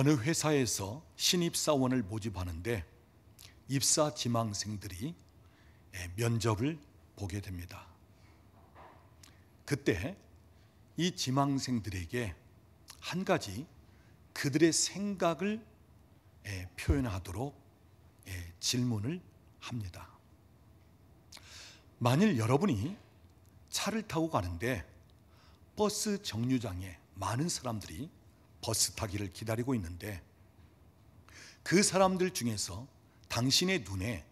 어느 회사에서 신입사원을 모집하는데 입사 지망생들이 면접을 보게 됩니다. 그때 이 지망생들에게 한 가지 그들의 생각을 표현하도록 질문을 합니다. 만일 여러분이 차를 타고 가는데 버스 정류장에 많은 사람들이 버스 타기를 기다리고 있는데 그 사람들 중에서 당신의 눈에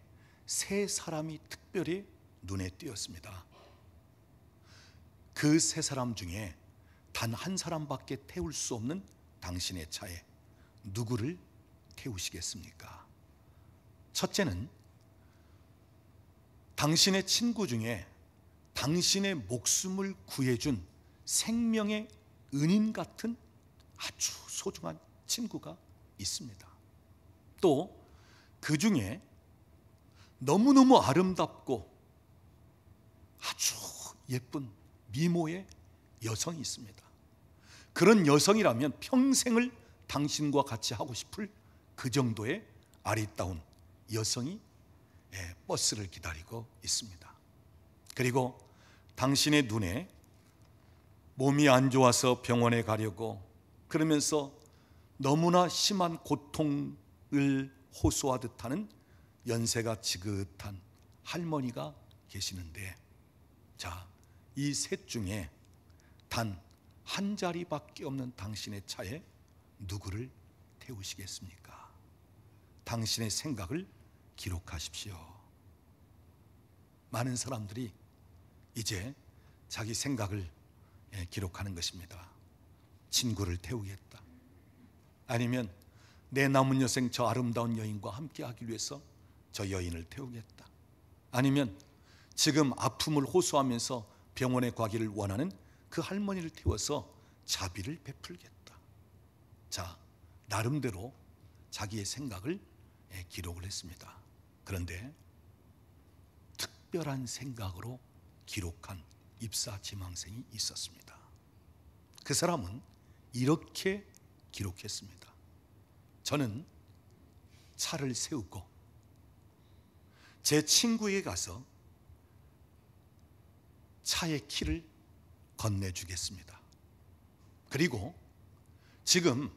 세 사람이 특별히 눈에 띄었습니다. 그 세 사람 중에 단 한 사람밖에 태울 수 없는 당신의 차에 누구를 태우시겠습니까? 첫째는 당신의 친구 중에 당신의 목숨을 구해준 생명의 은인 같은 아주 소중한 친구가 있습니다. 또 그 중에 너무너무 아름답고 아주 예쁜 미모의 여성이 있습니다. 그런 여성이라면 평생을 당신과 같이 하고 싶을 그 정도의 아리따운 여성이 버스를 기다리고 있습니다. 그리고 당신의 눈에 몸이 안 좋아서 병원에 가려고 그러면서 너무나 심한 고통을 호소하듯 하는 연세가 지긋한 할머니가 계시는데, 자, 이 셋 중에 단 한 자리밖에 없는 당신의 차에 누구를 태우시겠습니까? 당신의 생각을 기록하십시오. 많은 사람들이 이제 자기 생각을 기록하는 것입니다. 친구를 태우겠다. 아니면 내 남은 여생 저 아름다운 여인과 함께 하기 위해서 저 여인을 태우겠다. 아니면 지금 아픔을 호소하면서 병원에 가기를 원하는 그 할머니를 태워서 자비를 베풀겠다. 자, 나름대로 자기의 생각을 기록을 했습니다. 그런데 특별한 생각으로 기록한 입사 지망생이 있었습니다. 그 사람은 이렇게 기록했습니다. 저는 차를 세우고 제 친구에게 가서 차의 키를 건네주겠습니다. 그리고 지금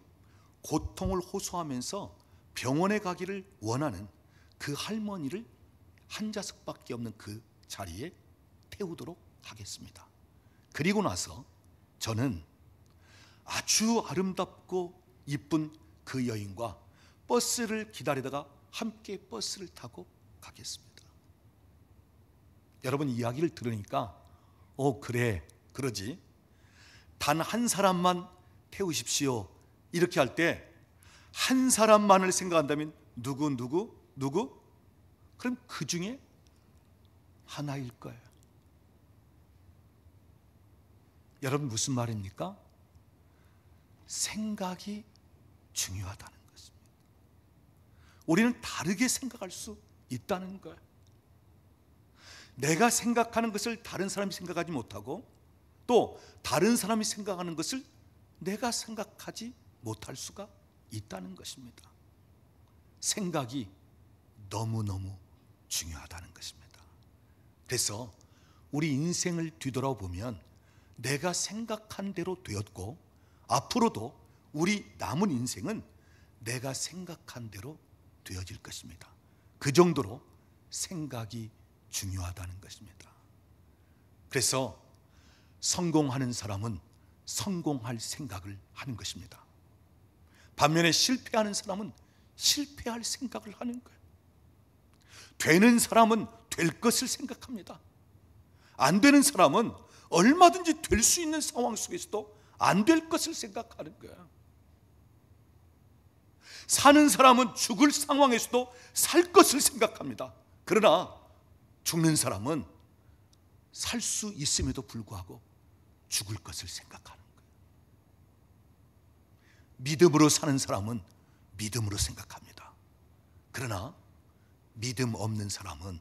고통을 호소하면서 병원에 가기를 원하는 그 할머니를 한 좌석밖에 없는 그 자리에 태우도록 하겠습니다. 그리고 나서 저는 아주 아름답고 이쁜 그 여인과 버스를 기다리다가 함께 버스를 타고 가겠습니다. 여러분, 이야기를 들으니까 그래, 그러지. 단 한 사람만 태우십시오. 이렇게 할 때 한 사람만을 생각한다면 누구? 그럼 그 중에 하나일 거예요. 여러분, 무슨 말입니까? 생각이 중요하다는 것입니다. 우리는 다르게 생각할 수 있다는 거예요. 내가 생각하는 것을 다른 사람이 생각하지 못하고 또 다른 사람이 생각하는 것을 내가 생각하지 못할 수가 있다는 것입니다. 생각이 너무너무 중요하다는 것입니다. 그래서 우리 인생을 뒤돌아보면 내가 생각한 대로 되었고 앞으로도 우리 남은 인생은 내가 생각한 대로 되어질 것입니다. 그 정도로 생각이 중요하다는 것입니다. 그래서 성공하는 사람은 성공할 생각을 하는 것입니다. 반면에 실패하는 사람은 실패할 생각을 하는 거예요. 되는 사람은 될 것을 생각합니다. 안 되는 사람은 얼마든지 될 수 있는 상황 속에서도 안 될 것을 생각하는 거예요. 사는 사람은 죽을 상황에서도 살 것을 생각합니다. 그러나 죽는 사람은 살 수 있음에도 불구하고 죽을 것을 생각하는 거예요. 믿음으로 사는 사람은 믿음으로 생각합니다. 그러나 믿음 없는 사람은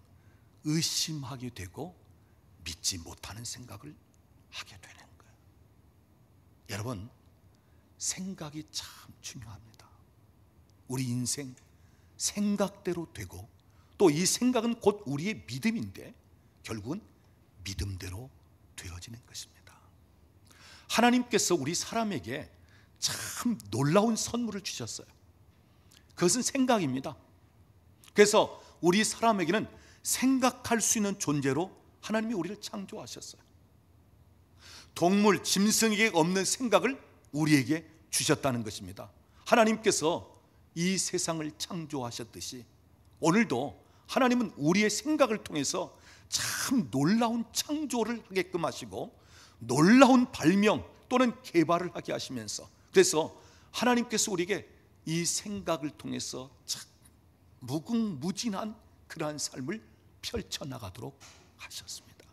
의심하게 되고 믿지 못하는 생각을 하게 되는 거예요. 여러분, 생각이 참 중요합니다. 우리 인생 생각대로 되고, 또 이 생각은 곧 우리의 믿음인데 결국은 믿음대로 되어지는 것입니다. 하나님께서 우리 사람에게 참 놀라운 선물을 주셨어요. 그것은 생각입니다. 그래서 우리 사람에게는 생각할 수 있는 존재로 하나님이 우리를 창조하셨어요. 동물, 짐승에게 없는 생각을 우리에게 주셨다는 것입니다. 하나님께서 이 세상을 창조하셨듯이 오늘도 하나님은 우리의 생각을 통해서 참 놀라운 창조를 하게끔 하시고 놀라운 발명 또는 개발을 하게 하시면서, 그래서 하나님께서 우리에게 이 생각을 통해서 참 무궁무진한 그러한 삶을 펼쳐나가도록 하셨습니다.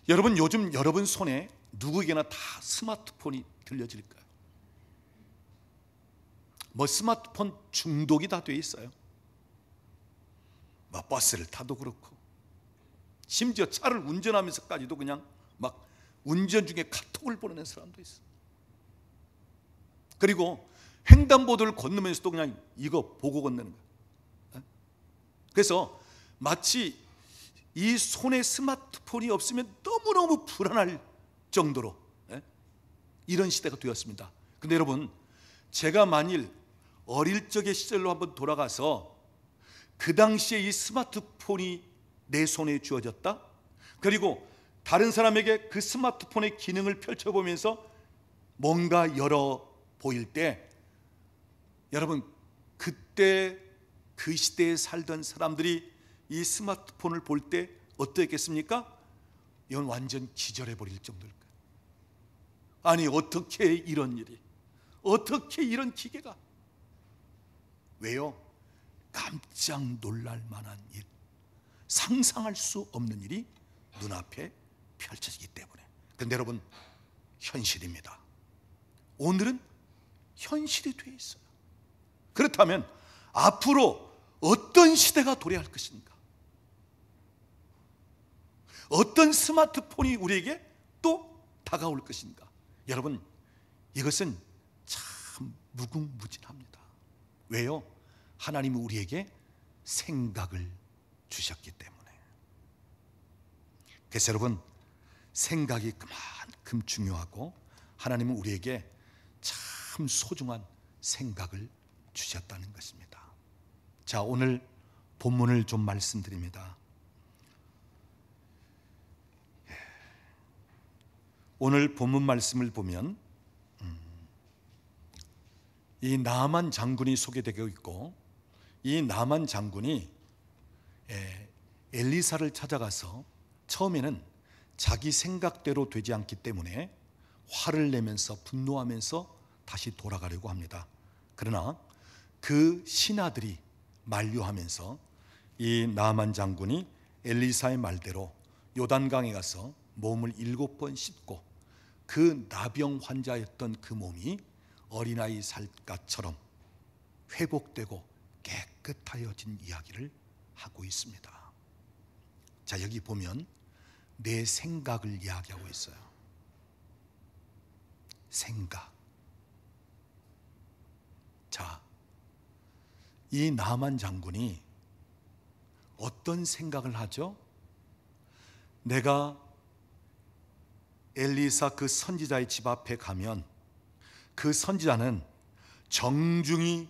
여러분, 요즘 여러분 손에 누구에게나 다 스마트폰이 들려질까요? 뭐 스마트폰 중독이 다 돼 있어요. 뭐 버스를 타도 그렇고, 심지어 차를 운전하면서까지도 그냥 막 운전 중에 카톡을 보내는 사람도 있어. 그리고 횡단보도를 건너면서도 그냥 이거 보고 건너는 거야. 그래서 마치 이 손에 스마트폰이 없으면 너무너무 불안할 정도로 이런 시대가 되었습니다. 근데 여러분, 제가 만일 어릴 적의 시절로 한번 돌아가서 그 당시에 이 스마트폰이 내 손에 주어졌다, 그리고 다른 사람에게 그 스마트폰의 기능을 펼쳐보면서 뭔가 열어 보일 때, 여러분, 그때 그 시대에 살던 사람들이 이 스마트폰을 볼 때 어떻겠습니까? 이건 완전 기절해 버릴 정도일 거예요. 아니, 어떻게 이런 일이, 어떻게 이런 기계가, 왜요? 깜짝 놀랄 만한 일, 상상할 수 없는 일이 눈앞에 펼쳐지기 때문에. 그런데 여러분, 현실입니다. 오늘은 현실이 되어 있어요. 그렇다면 앞으로 어떤 시대가 도래할 것인가? 어떤 스마트폰이 우리에게 또 다가올 것인가? 여러분, 이것은 참 무궁무진합니다. 왜요? 하나님은 우리에게 생각을 주셨기 때문에. 그래서 여러분, 생각이 그만큼 중요하고 하나님은 우리에게 참 소중한 생각을 주셨다는 것입니다. 자, 오늘 본문을 좀 말씀드립니다. 오늘 본문 말씀을 보면 이 나만 장군이 소개되고 있고, 이 나만 장군이 엘리사를 찾아가서 처음에는 자기 생각대로 되지 않기 때문에 화를 내면서 분노하면서 다시 돌아가려고 합니다. 그러나 그 신하들이 만류하면서 이 나만 장군이 엘리사의 말대로 요단강에 가서 몸을 7번 씻고 그 나병 환자였던 그 몸이 어린아이 살갗처럼 회복되고 깨끗하여진 이야기를 하고 있습니다. 자, 여기 보면 내 생각을 이야기하고 있어요. 생각. 자, 이 나만 장군이 어떤 생각을 하죠? 내가 엘리사 그 선지자의 집 앞에 가면 그 선지자는 정중히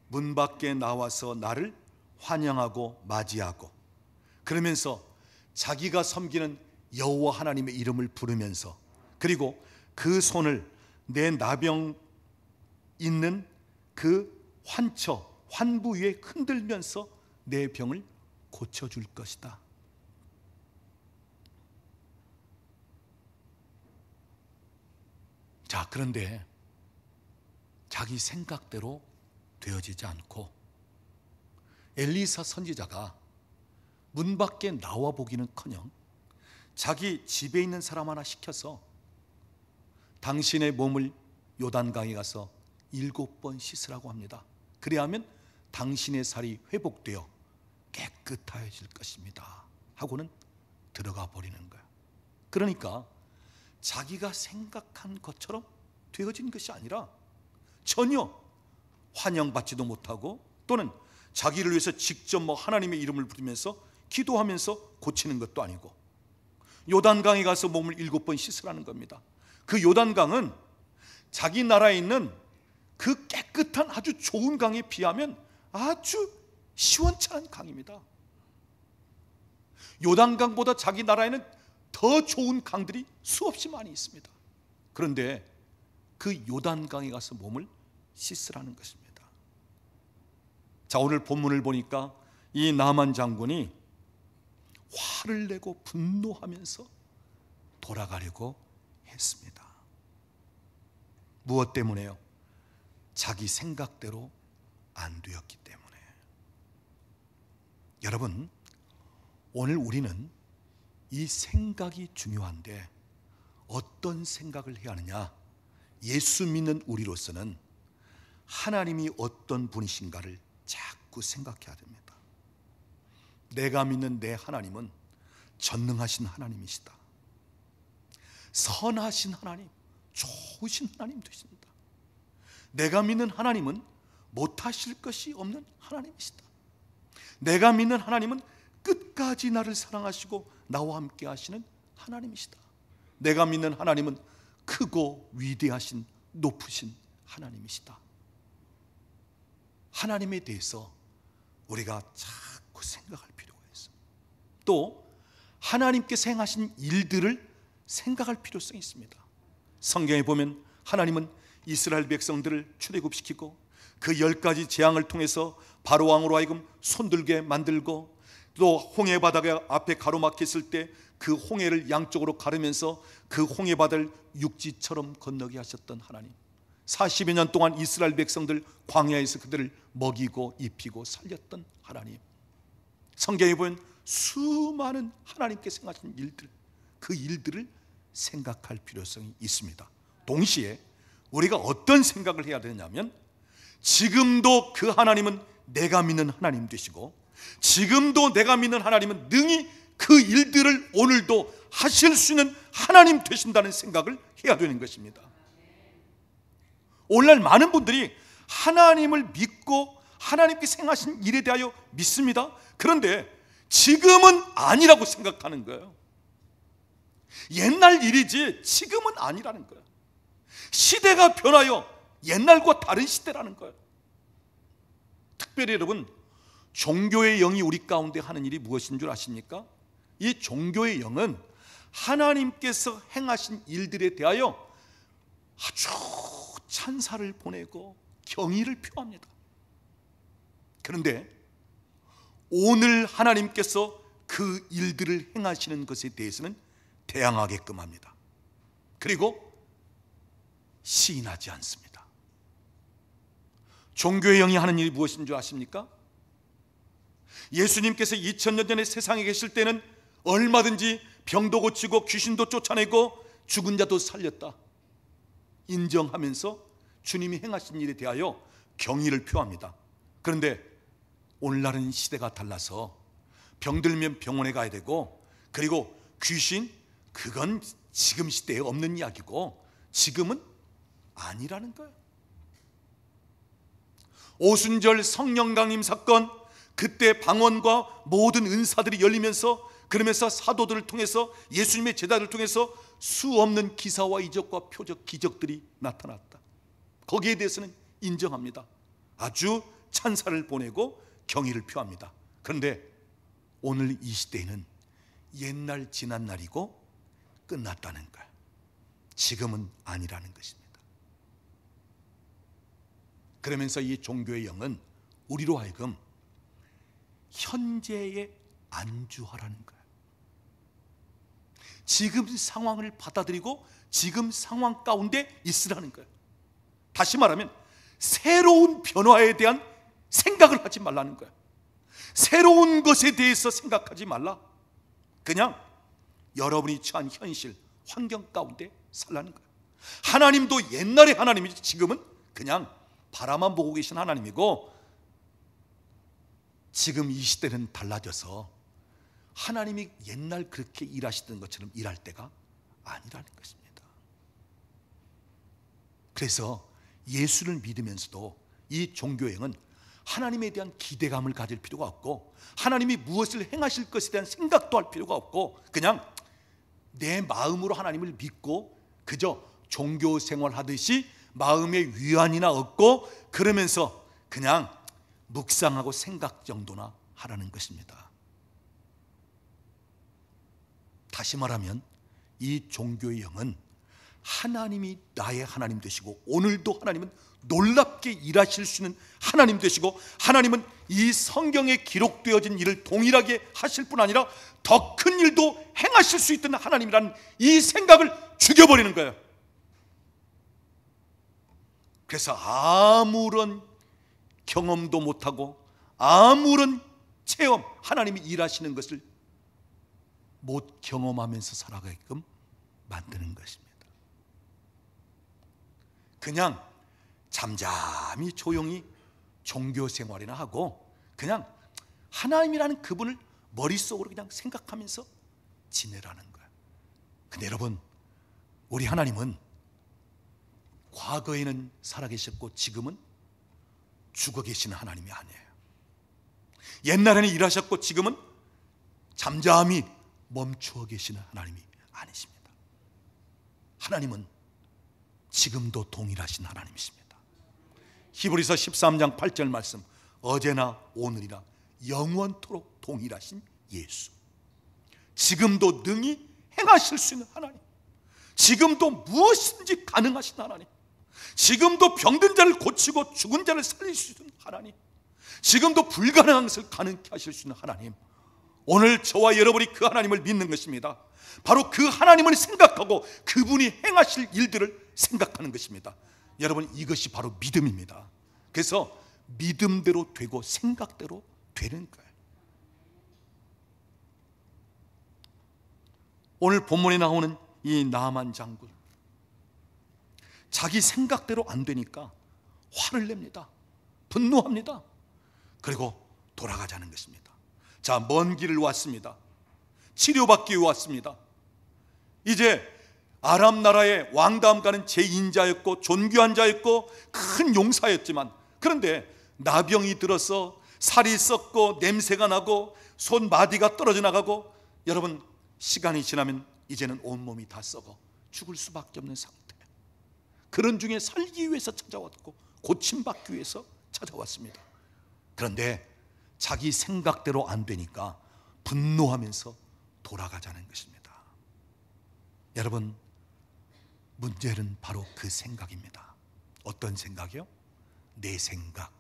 문 밖에 나와서 나를 환영하고 맞이하고, 그러면서 자기가 섬기는 여호와 하나님의 이름을 부르면서, 그리고 그 손을 내 나병 있는 그 환부 위에 흔들면서 내 병을 고쳐줄 것이다. 자, 그런데 자기 생각대로 되어지지 않고 엘리사 선지자가 문 밖에 나와 보기는커녕 자기 집에 있는 사람 하나 시켜서 당신의 몸을 요단강에 가서 7번 씻으라고 합니다. 그래야 하면 당신의 살이 회복되어 깨끗해질 것입니다 하고는 들어가 버리는 거야. 그러니까 자기가 생각한 것처럼 되어진 것이 아니라 전혀 환영받지도 못하고 또는 자기를 위해서 직접 하나님의 이름을 부르면서 기도하면서 고치는 것도 아니고 요단강에 가서 몸을 7번 씻으라는 겁니다. 그 요단강은 자기 나라에 있는 그 깨끗한 아주 좋은 강에 비하면 아주 시원찮은 강입니다. 요단강보다 자기 나라에는 더 좋은 강들이 수없이 많이 있습니다. 그런데 그 요단강에 가서 몸을 씻으라는 것입니다. 자, 오늘 본문을 보니까 이 나만 장군이 화를 내고 분노하면서 돌아가려고 했습니다. 무엇 때문에요? 자기 생각대로 안 되었기 때문에. 여러분, 오늘 우리는 이 생각이 중요한데 어떤 생각을 해야 하느냐? 예수 믿는 우리로서는 하나님이 어떤 분이신가를 자꾸 생각해야 됩니다. 내가 믿는 내 하나님은 전능하신 하나님이시다. 선하신 하나님, 좋으신 하나님 되십니다. 내가 믿는 하나님은 못하실 것이 없는 하나님이시다. 내가 믿는 하나님은 끝까지 나를 사랑하시고 나와 함께 하시는 하나님이시다. 내가 믿는 하나님은 크고 위대하신 높으신 하나님이시다. 하나님에 대해서 우리가 자꾸 생각할 필요가 있습니다. 또 하나님께서 행하신 일들을 생각할 필요성이 있습니다. 성경에 보면 하나님은 이스라엘 백성들을 출애굽시키고 그 10가지 재앙을 통해서 바로 왕으로 하여금 손들게 만들고 또 홍해 바다가 앞에 가로막혔을 때 그 홍해를 양쪽으로 가르면서 그 홍해 바다를 육지처럼 건너게 하셨던 하나님, 40여 년 동안 이스라엘 백성들 광야에서 그들을 먹이고 입히고 살렸던 하나님, 성경에 보면 수많은 하나님께서 행하신 일들, 그 일들을 생각할 필요성이 있습니다. 동시에 우리가 어떤 생각을 해야 되냐면 지금도 그 하나님은 내가 믿는 하나님 되시고 지금도 내가 믿는 하나님은 능히 그 일들을 오늘도 하실 수 있는 하나님 되신다는 생각을 해야 되는 것입니다. 오늘날 많은 분들이 하나님을 믿고 하나님께서 행하신 일에 대하여 믿습니다. 그런데 지금은 아니라고 생각하는 거예요. 옛날 일이지 지금은 아니라는 거예요. 시대가 변하여 옛날과 다른 시대라는 거예요. 특별히 여러분, 종교의 영이 우리 가운데 하는 일이 무엇인 줄 아십니까? 이 종교의 영은 하나님께서 행하신 일들에 대하여 아주 찬사를 보내고 경의를 표합니다. 그런데 오늘 하나님께서 그 일들을 행하시는 것에 대해서는 대항하게끔 합니다. 그리고 시인하지 않습니다. 종교의 영이 하는 일이 무엇인 줄 아십니까? 예수님께서 2000년 전에 세상에 계실 때는 얼마든지 병도 고치고 귀신도 쫓아내고 죽은 자도 살렸다 인정하면서 주님이 행하신 일에 대하여 경의를 표합니다. 그런데 오늘날은 시대가 달라서 병들면 병원에 가야 되고, 그리고 귀신, 그건 지금 시대에 없는 이야기고 지금은 아니라는 거예요. 오순절 성령 강림 사건, 그때 방언과 모든 은사들이 열리면서, 그러면서 사도들을 통해서, 예수님의 제자들을 통해서 수없는 기사와 이적과 표적, 기적들이 나타났다. 거기에 대해서는 인정합니다. 아주 찬사를 보내고 경의를 표합니다. 그런데 오늘 이 시대에는 옛날 지난 날이고 끝났다는 거야. 지금은 아니라는 것입니다. 그러면서 이 종교의 영은 우리로 하여금 현재에 안주하라는 거야. 지금 상황을 받아들이고 지금 상황 가운데 있으라는 거야. 다시 말하면 새로운 변화에 대한 생각을 하지 말라는 거야. 새로운 것에 대해서 생각하지 말라. 그냥 여러분이 처한 현실, 환경 가운데 살라는 거야. 하나님도 옛날의 하나님이지 지금은 그냥 바라만 보고 계신 하나님이고, 지금 이 시대는 달라져서 하나님이 옛날 그렇게 일하시던 것처럼 일할 때가 아니라는 것입니다. 그래서 예수를 믿으면서도 이 종교행은 하나님에 대한 기대감을 가질 필요가 없고 하나님이 무엇을 행하실 것에 대한 생각도 할 필요가 없고 그냥 내 마음으로 하나님을 믿고 그저 종교 생활하듯이 마음의 위안이나 얻고 그러면서 그냥 묵상하고 생각 정도나 하라는 것입니다. 다시 말하면 이 종교의 영은 하나님이 나의 하나님 되시고 오늘도 하나님은 놀랍게 일하실 수 있는 하나님 되시고 하나님은 이 성경에 기록되어진 일을 동일하게 하실 뿐 아니라 더 큰 일도 행하실 수 있던 하나님이라는 이 생각을 죽여버리는 거예요. 그래서 아무런 경험도 못하고 아무런 체험, 하나님이 일하시는 것을 못 경험하면서 살아가게끔 만드는 것입니다. 그냥 잠잠히 조용히 종교 생활이나 하고 그냥 하나님이라는 그분을 머릿속으로 그냥 생각하면서 지내라는 거예요. 근데 여러분, 우리 하나님은 과거에는 살아계셨고 지금은 죽어 계시는 하나님이 아니에요. 옛날에는 일하셨고 지금은 잠잠히 멈추어 계시는 하나님이 아니십니다. 하나님은 지금도 동일하신 하나님이십니다. 히브리서 13장 8절 말씀, 어제나 오늘이나 영원토록 동일하신 예수, 지금도 능히 행하실 수 있는 하나님, 지금도 무엇인지 가능하신 하나님, 지금도 병든 자를 고치고 죽은 자를 살릴 수 있는 하나님, 지금도 불가능한 것을 가능케 하실 수 있는 하나님, 오늘 저와 여러분이 그 하나님을 믿는 것입니다. 바로 그 하나님을 생각하고 그분이 행하실 일들을 생각하는 것입니다. 여러분, 이것이 바로 믿음입니다. 그래서 믿음대로 되고 생각대로 되는 거예요. 오늘 본문에 나오는 이 나만 장군, 자기 생각대로 안 되니까 화를 냅니다. 분노합니다. 그리고 돌아가자는 것입니다. 자, 먼 길을 왔습니다. 치료받기 위해 왔습니다. 이제 아람 나라의 왕다음 가는 제2인자였고 존귀한 자였고 큰 용사였지만, 그런데 나병이 들어서 살이 썩고 냄새가 나고 손마디가 떨어져 나가고, 여러분, 시간이 지나면 이제는 온몸이 다 썩어 죽을 수밖에 없는 상태. 그런 중에 살기 위해서 찾아왔고 고침받기 위해서 찾아왔습니다. 그런데 자기 생각대로 안 되니까 분노하면서 돌아가자는 것입니다. 여러분, 문제는 바로 그 생각입니다. 어떤 생각이요? 내 생각,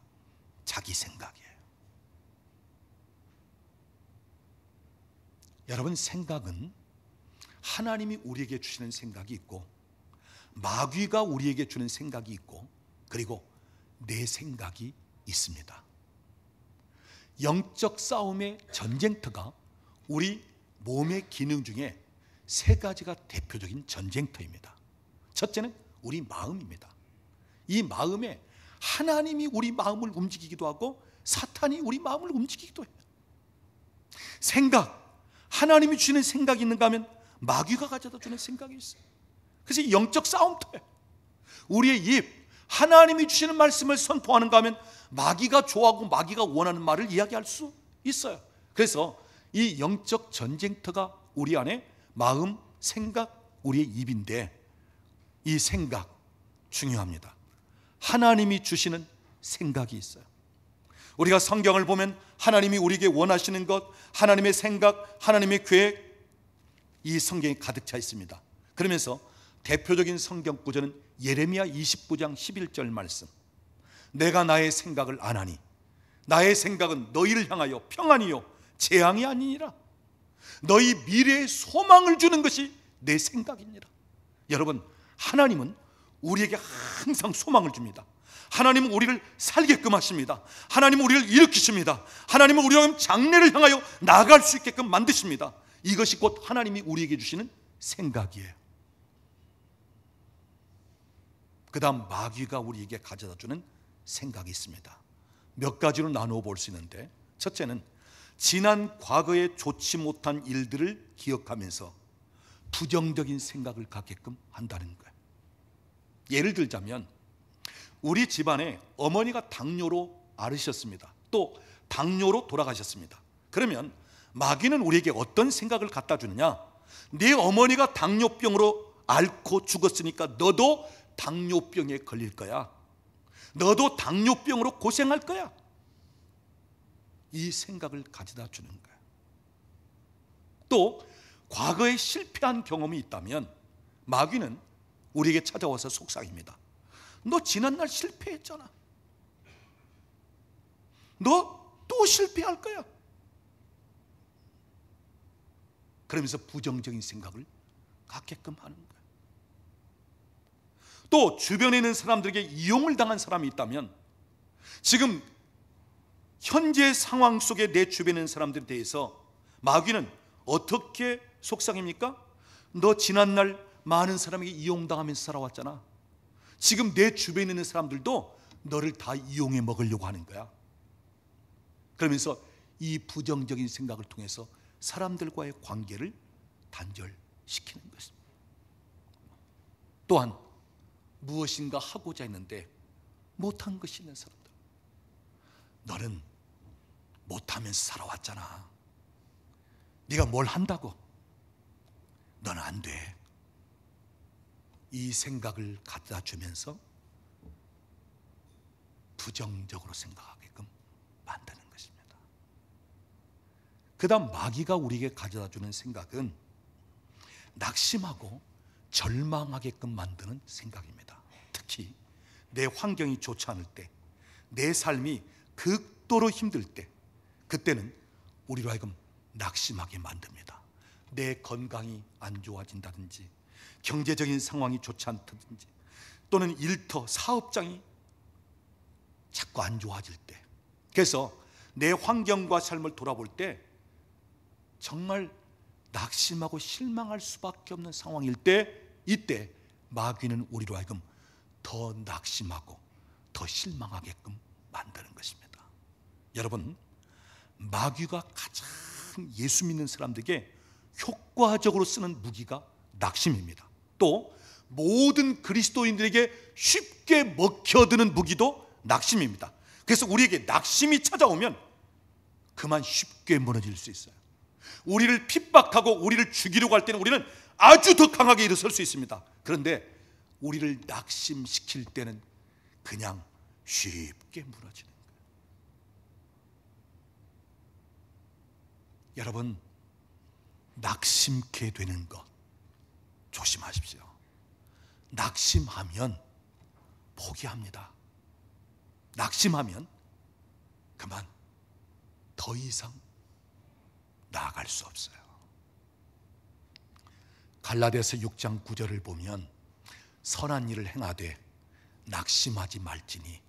자기 생각이에요. 여러분, 생각은 하나님이 우리에게 주시는 생각이 있고 마귀가 우리에게 주는 생각이 있고 그리고 내 생각이 있습니다. 영적 싸움의 전쟁터가 우리 몸의 기능 중에 세 가지가 대표적인 전쟁터입니다. 첫째는 우리 마음입니다. 이 마음에 하나님이 우리 마음을 움직이기도 하고 사탄이 우리 마음을 움직이기도 해요. 생각, 하나님이 주시는 생각이 있는가 하면 마귀가 가져다 주는 생각이 있어요. 그래서 영적 싸움터예요. 우리의 입, 하나님이 주시는 말씀을 선포하는가 하면 마귀가 좋아하고 마귀가 원하는 말을 이야기할 수 있어요. 그래서 이 영적 전쟁터가 우리 안에 마음, 생각, 우리의 입인데, 이 생각 중요합니다. 하나님이 주시는 생각이 있어요. 우리가 성경을 보면 하나님이 우리에게 원하시는 것, 하나님의 생각, 하나님의 계획, 이 성경에 가득 차 있습니다. 그러면서 대표적인 성경 구절은 예레미야 29장 11절 말씀, 내가 나의 생각을 아나니 나의 생각은 너희를 향하여 평안이요 재앙이 아니니라. 너희 미래에 소망을 주는 것이 내 생각이니라. 여러분, 하나님은 우리에게 항상 소망을 줍니다. 하나님은 우리를 살게끔 하십니다. 하나님은 우리를 일으키십니다. 하나님은 우리가 장래를 향하여 나아갈 수 있게끔 만드십니다. 이것이 곧 하나님이 우리에게 주시는 생각이에요. 그 다음 마귀가 우리에게 가져다 주는 생각이 있습니다. 몇 가지로 나누어 볼 수 있는데, 첫째는 지난 과거에 좋지 못한 일들을 기억하면서 부정적인 생각을 갖게끔 한다는 거예요. 예를 들자면 우리 집안에 어머니가 당뇨로 앓으셨습니다. 또 당뇨로 돌아가셨습니다. 그러면 마귀는 우리에게 어떤 생각을 갖다 주느냐? 네 어머니가 당뇨병으로 앓고 죽었으니까 너도 당뇨병에 걸릴 거야. 너도 당뇨병으로 고생할 거야. 이 생각을 가져다 주는 거야. 또 과거에 실패한 경험이 있다면 마귀는 우리에게 찾아와서 속삭입니다. 너 지난날 실패했잖아. 너 또 실패할 거야. 그러면서 부정적인 생각을 갖게끔 하는 거야. 또 주변에 있는 사람들에게 이용을 당한 사람이 있다면 지금 현재 상황 속에 내 주변에 있는 사람들에 대해서 마귀는 어떻게 속삭입니까? 너 지난날 많은 사람에게 이용당하면서 살아왔잖아. 지금 내 주변에 있는 사람들도 너를 다 이용해 먹으려고 하는 거야. 그러면서 이 부정적인 생각을 통해서 사람들과의 관계를 단절시키는 것입니다. 또한 무엇인가 하고자 했는데 못한 것이 있는 사람들, 너는 못하면서 살아왔잖아. 네가 뭘 한다고? 너는 안 돼. 이 생각을 갖다 주면서 부정적으로 생각하게끔 만드는 것입니다. 그 다음 마귀가 우리에게 가져다 주는 생각은 낙심하고 절망하게끔 만드는 생각입니다. 특히 내 환경이 좋지 않을 때, 내 삶이 극도로 힘들 때, 그때는 우리로 하여금 낙심하게 만듭니다. 내 건강이 안 좋아진다든지, 경제적인 상황이 좋지 않다든지, 또는 일터, 사업장이 자꾸 안 좋아질 때, 그래서 내 환경과 삶을 돌아볼 때 정말 낙심하고 실망할 수밖에 없는 상황일 때, 이때 마귀는 우리로 하여금 더 낙심하고 더 실망하게끔 만드는 것입니다. 여러분, 마귀가 가장 예수 믿는 사람들에게 효과적으로 쓰는 무기가 낙심입니다. 또 모든 그리스도인들에게 쉽게 먹혀드는 무기도 낙심입니다. 그래서 우리에게 낙심이 찾아오면 그만 쉽게 무너질 수 있어요. 우리를 핍박하고 우리를 죽이려고 할 때는 우리는 아주 더 강하게 일어설 수 있습니다. 그런데 우리를 낙심시킬 때는 그냥 쉽게 무너지는 거예요. 여러분, 낙심케 되는 것 조심하십시오. 낙심하면 포기합니다. 낙심하면 그만 더 이상 나아갈 수 없어요. 갈라디아서 6장 9절을 보면 선한 일을 행하되 낙심하지 말지니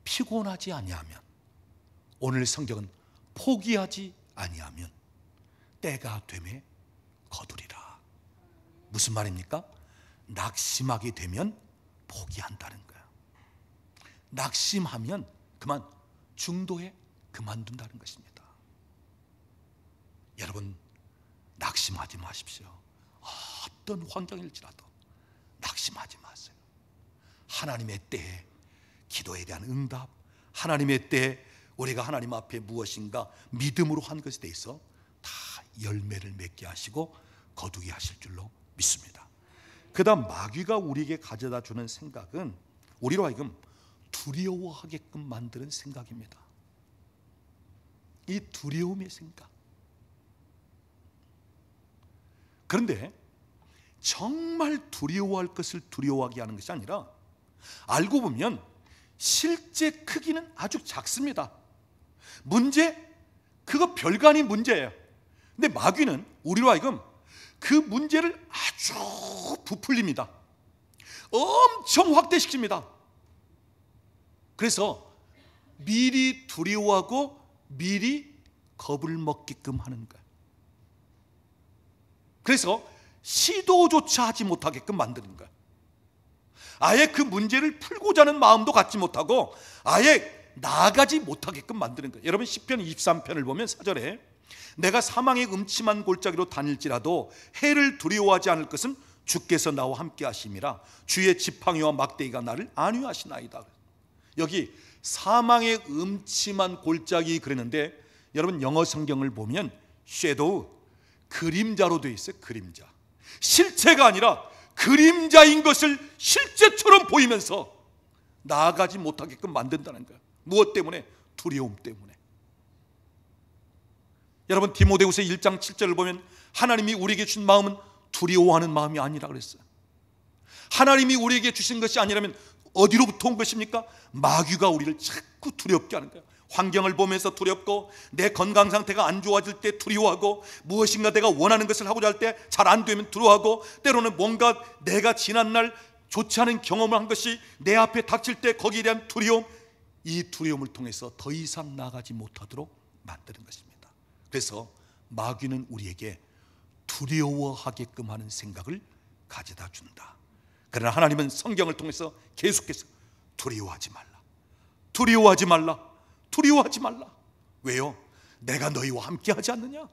피곤하지 아니하면, 오늘 성경은 포기하지 아니하면 때가 되매 거두리라. 무슨 말입니까? 낙심하게 되면 포기한다는 거예요. 낙심하면 그만 중도에 그만둔다는 것입니다. 여러분, 낙심하지 마십시오. 어떤 환경일지라도 낙심하지 마세요. 하나님의 때에 기도에 대한 응답, 하나님의 때에 우리가 하나님 앞에 무엇인가 믿음으로 한 것에 대해서 다 열매를 맺게 하시고 거두게 하실 줄로 믿습니다. 그 다음 마귀가 우리에게 가져다 주는 생각은 우리로 하여금 두려워하게끔 만드는 생각입니다. 이 두려움의 생각. 그런데 정말 두려워할 것을 두려워하게 하는 것이 아니라, 알고 보면 실제 크기는 아주 작습니다. 문제, 그거 별거 아닌 문제예요. 근데 마귀는 우리로 하여금 그 문제를 아주 부풀립니다. 엄청 확대시킵니다. 그래서 미리 두려워하고 미리 겁을 먹게끔 하는 거예요. 그래서 시도조차 하지 못하게끔 만드는 거예요. 아예 그 문제를 풀고자 하는 마음도 갖지 못하고 아예 나아가지 못하게끔 만드는 거예요. 여러분, 시편 23편을 보면 4절에 내가 사망의 음침한 골짜기로 다닐지라도 해를 두려워하지 않을 것은 주께서 나와 함께 하심이라 주의 지팡이와 막대기가 나를 안위하시나이다. 여기 사망의 음침한 골짜기 그랬는데, 여러분 영어 성경을 보면 shadow, 그림자로 되어 있어요. 그림자, 실체가 아니라 그림자인 것을 실제처럼 보이면서 나아가지 못하게끔 만든다는 거예요. 무엇 때문에? 두려움 때문에. 여러분 디모데후서 1장 7절을 보면 하나님이 우리에게 주신 마음은 두려워하는 마음이 아니라 그랬어요. 하나님이 우리에게 주신 것이 아니라면 어디로부터 온 것입니까? 마귀가 우리를 자꾸 두렵게 하는 거예요. 환경을 보면서 두렵고, 내 건강 상태가 안 좋아질 때 두려워하고, 무엇인가 내가 원하는 것을 하고자 할 때 잘 안 되면 두려워하고, 때로는 뭔가 내가 지난날 좋지 않은 경험을 한 것이 내 앞에 닥칠 때 거기에 대한 두려움, 이 두려움을 통해서 더 이상 나가지 못하도록 만드는 것입니다. 그래서 마귀는 우리에게 두려워하게끔 하는 생각을 가져다 준다. 그러나 하나님은 성경을 통해서 계속해서 두려워하지 말라, 두려워하지 말라, 두려워하지 말라. 왜요? 내가 너희와 함께 하지 않느냐?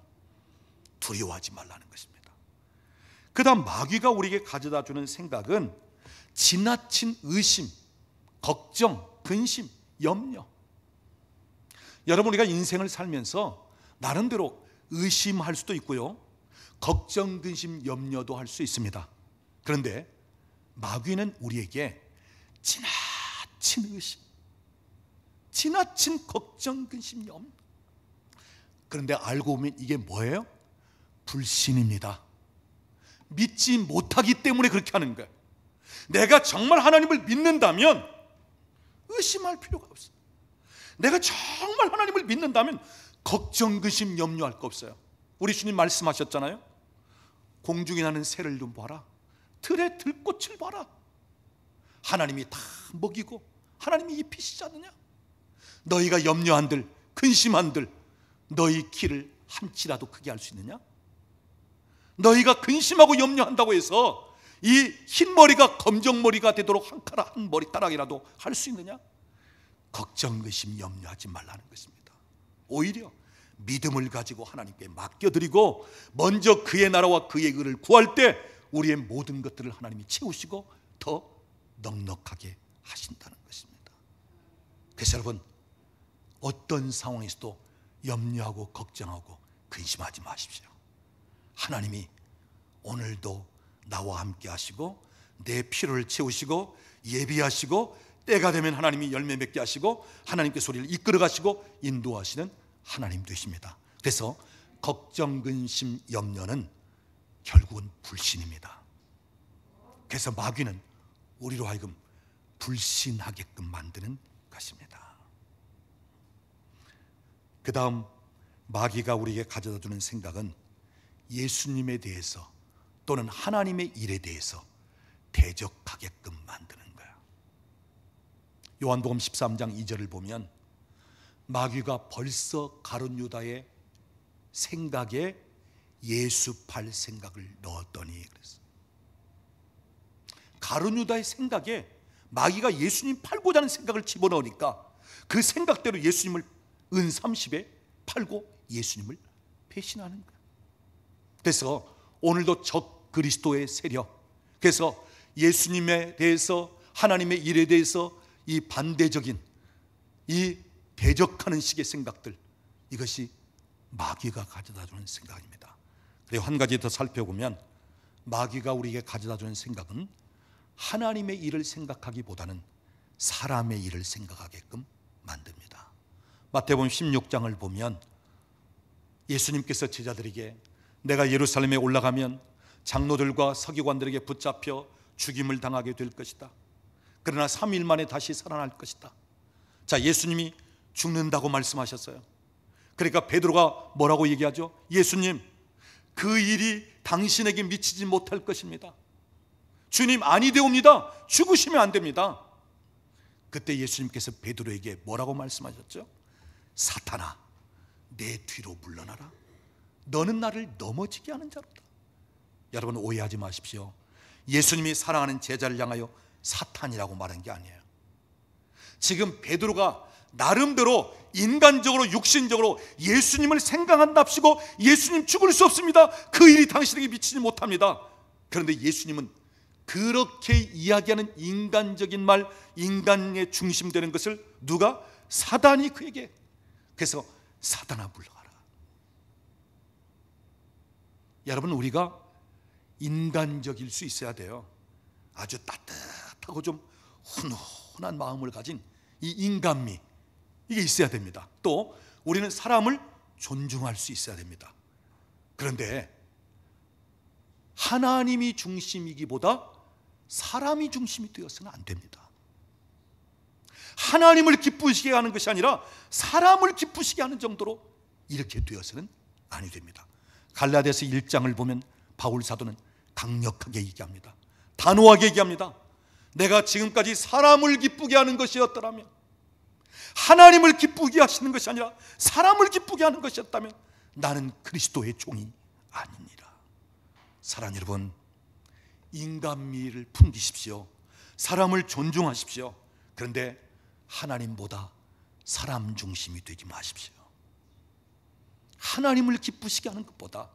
두려워하지 말라는 것입니다. 그 다음 마귀가 우리에게 가져다 주는 생각은 지나친 의심, 걱정, 근심, 염려. 여러분 우리가 인생을 살면서 나름대로 의심할 수도 있고요, 걱정, 근심, 염려도 할 수 있습니다. 그런데 마귀는 우리에게 지나친 의심, 지나친 걱정, 근심, 염려. 그런데 알고 보면 이게 뭐예요? 불신입니다. 믿지 못하기 때문에 그렇게 하는 거예요. 내가 정말 하나님을 믿는다면 의심할 필요가 없어요. 내가 정말 하나님을 믿는다면 걱정, 근심, 염려할 거 없어요. 우리 주님 말씀하셨잖아요. 공중에 나는 새를 좀 봐라, 들에 들꽃을 봐라. 하나님이 다 먹이고 하나님이 입히시지 않느냐? 너희가 염려한들, 근심한들, 너희 키를 한치라도 크게 할 수 있느냐? 너희가 근심하고 염려한다고 해서 이 흰머리가 검정머리가 되도록 한 가락, 한 머리카락이라도 할 수 있느냐? 걱정, 근심, 염려하지 말라는 것입니다. 오히려 믿음을 가지고 하나님께 맡겨드리고 먼저 그의 나라와 그의 의를 구할 때 우리의 모든 것들을 하나님이 채우시고 더 넉넉하게 하신다는 것입니다. 그래서 여러분 어떤 상황에서도 염려하고 걱정하고 근심하지 마십시오. 하나님이 오늘도 나와 함께 하시고 내 필요를 채우시고 예비하시고 때가 되면 하나님이 열매 맺게 하시고 하나님께서 우리를 이끌어 가시고 인도하시는 하나님 되십니다. 그래서 걱정, 근심, 염려는 결국은 불신입니다. 그래서 마귀는 우리로 하여금 불신하게끔 만드는 것입니다. 그 다음 마귀가 우리에게 가져다 주는 생각은 예수님에 대해서 또는 하나님의 일에 대해서 대적하게끔 만드는 거예요. 요한복음 13장 2절을 보면 마귀가 벌써 가룟 유다의 생각에 예수 팔 생각을 넣었더니 그랬어요. 가룟 유다의 생각에 마귀가 예수님 팔고자 하는 생각을 집어넣으니까 그 생각대로 예수님을 은 30에 팔고 예수님을 배신하는 거예요. 그래서 오늘도 적 그리스도의 세력, 그래서 예수님에 대해서 하나님의 일에 대해서 이 반대적인 이 대적하는 식의 생각들, 이것이 마귀가 가져다 주는 생각입니다. 그리고 한 가지 더 살펴보면 마귀가 우리에게 가져다 주는 생각은 하나님의 일을 생각하기보다는 사람의 일을 생각하게끔 만듭니다. 마태복음 16장을 보면 예수님께서 제자들에게 내가 예루살렘에 올라가면 장로들과 서기관들에게 붙잡혀 죽임을 당하게 될 것이다. 그러나 3일 만에 다시 살아날 것이다. 자, 예수님이 죽는다고 말씀하셨어요. 그러니까 베드로가 뭐라고 얘기하죠? 예수님, 그 일이 당신에게 미치지 못할 것입니다. 주님, 아니되옵니다. 죽으시면 안 됩니다. 그때 예수님께서 베드로에게 뭐라고 말씀하셨죠? 사탄아, 내 뒤로 물러나라. 너는 나를 넘어지게 하는 자로다. 여러분 오해하지 마십시오. 예수님이 사랑하는 제자를 향하여 사탄이라고 말한 게 아니에요. 지금 베드로가 나름대로 인간적으로 육신적으로 예수님을 생각한답시고 예수님 죽을 수 없습니다. 그 일이 당신에게 미치지 못합니다. 그런데 예수님은 그렇게 이야기하는 인간적인 말, 인간의 중심되는 것을 누가? 사단이 그에게. 그래서 사단아 물러가라. 여러분, 우리가 인간적일 수 있어야 돼요. 아주 따뜻하고 좀 훈훈한 마음을 가진 이 인간미, 이게 있어야 됩니다. 또 우리는 사람을 존중할 수 있어야 됩니다. 그런데 하나님이 중심이기보다 사람이 중심이 되어서는 안 됩니다. 하나님을 기쁘시게 하는 것이 아니라 사람을 기쁘시게 하는 정도로 이렇게 되어서는 아니 됩니다. 갈라디아서 1장을 보면 바울 사도는 강력하게 얘기합니다. 단호하게 얘기합니다. 내가 지금까지 사람을 기쁘게 하는 것이었더라면, 하나님을 기쁘게 하시는 것이 아니라 사람을 기쁘게 하는 것이었다면 나는 그리스도의 종이 아니니라. 사랑하는 여러분, 인간미를 풍기십시오. 사람을 존중하십시오. 그런데 하나님보다 사람 중심이 되지 마십시오. 하나님을 기쁘시게 하는 것보다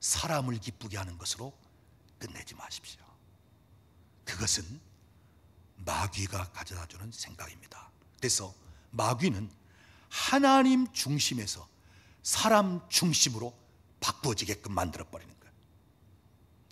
사람을 기쁘게 하는 것으로 끝내지 마십시오. 그것은 마귀가 가져다주는 생각입니다. 그래서 마귀는 하나님 중심에서 사람 중심으로 바꾸어지게끔 만들어버리는 거예요.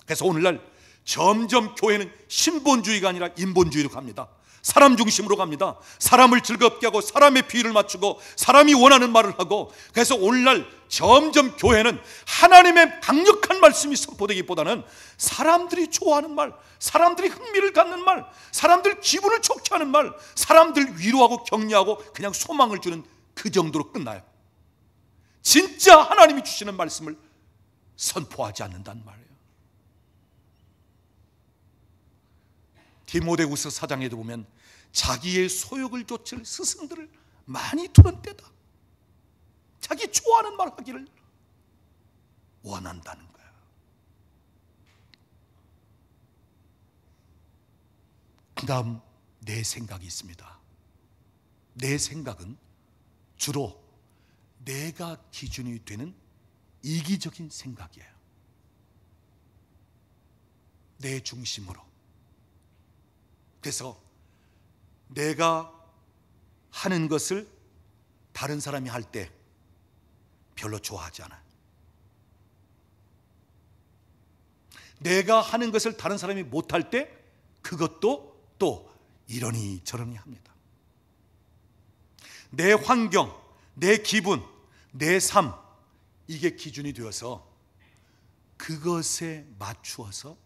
그래서 오늘날 점점 교회는 신본주의가 아니라 인본주의로 갑니다. 사람 중심으로 갑니다. 사람을 즐겁게 하고 사람의 비위를 맞추고 사람이 원하는 말을 하고, 그래서 오늘날 점점 교회는 하나님의 강력한 말씀이 선포되기보다는 사람들이 좋아하는 말, 사람들이 흥미를 갖는 말, 사람들 기분을 좋게 하는 말, 사람들 위로하고 격려하고 그냥 소망을 주는 그 정도로 끝나요. 진짜 하나님이 주시는 말씀을 선포하지 않는단 말이에요. 디모데후서 4장에도 보면 자기의 소욕을 좇을 스승들을 많이 두는 때다. 자기 좋아하는 말 하기를 원한다는 거야. 그 다음 내 생각이 있습니다. 내 생각은 주로 내가 기준이 되는 이기적인 생각이에요. 내 중심으로. 그래서 내가 하는 것을 다른 사람이 할 때 별로 좋아하지 않아요. 내가 하는 것을 다른 사람이 못할 때 그것도 또 이러니 저러니 합니다. 내 환경, 내 기분, 내 삶, 이게 기준이 되어서 그것에 맞추어서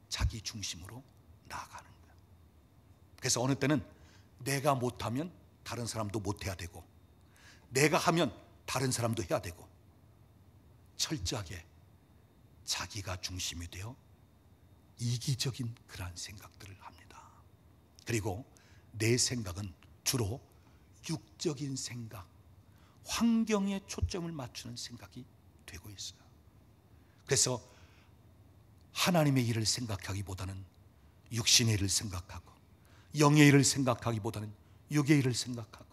자기 중심으로 나아가는 거예요. 그래서 어느 때는 내가 못하면 다른 사람도 못해야 되고, 내가 하면 다른 사람도 해야 되고, 철저하게 자기가 중심이 되어 이기적인 그러한 생각들을 합니다. 그리고 내 생각은 주로 육적인 생각, 환경에 초점을 맞추는 생각이 되고 있어요. 그래서 하나님의 일을 생각하기보다는 육신의 일을 생각하고, 영의 일을 생각하기보다는 육의 일을 생각하고,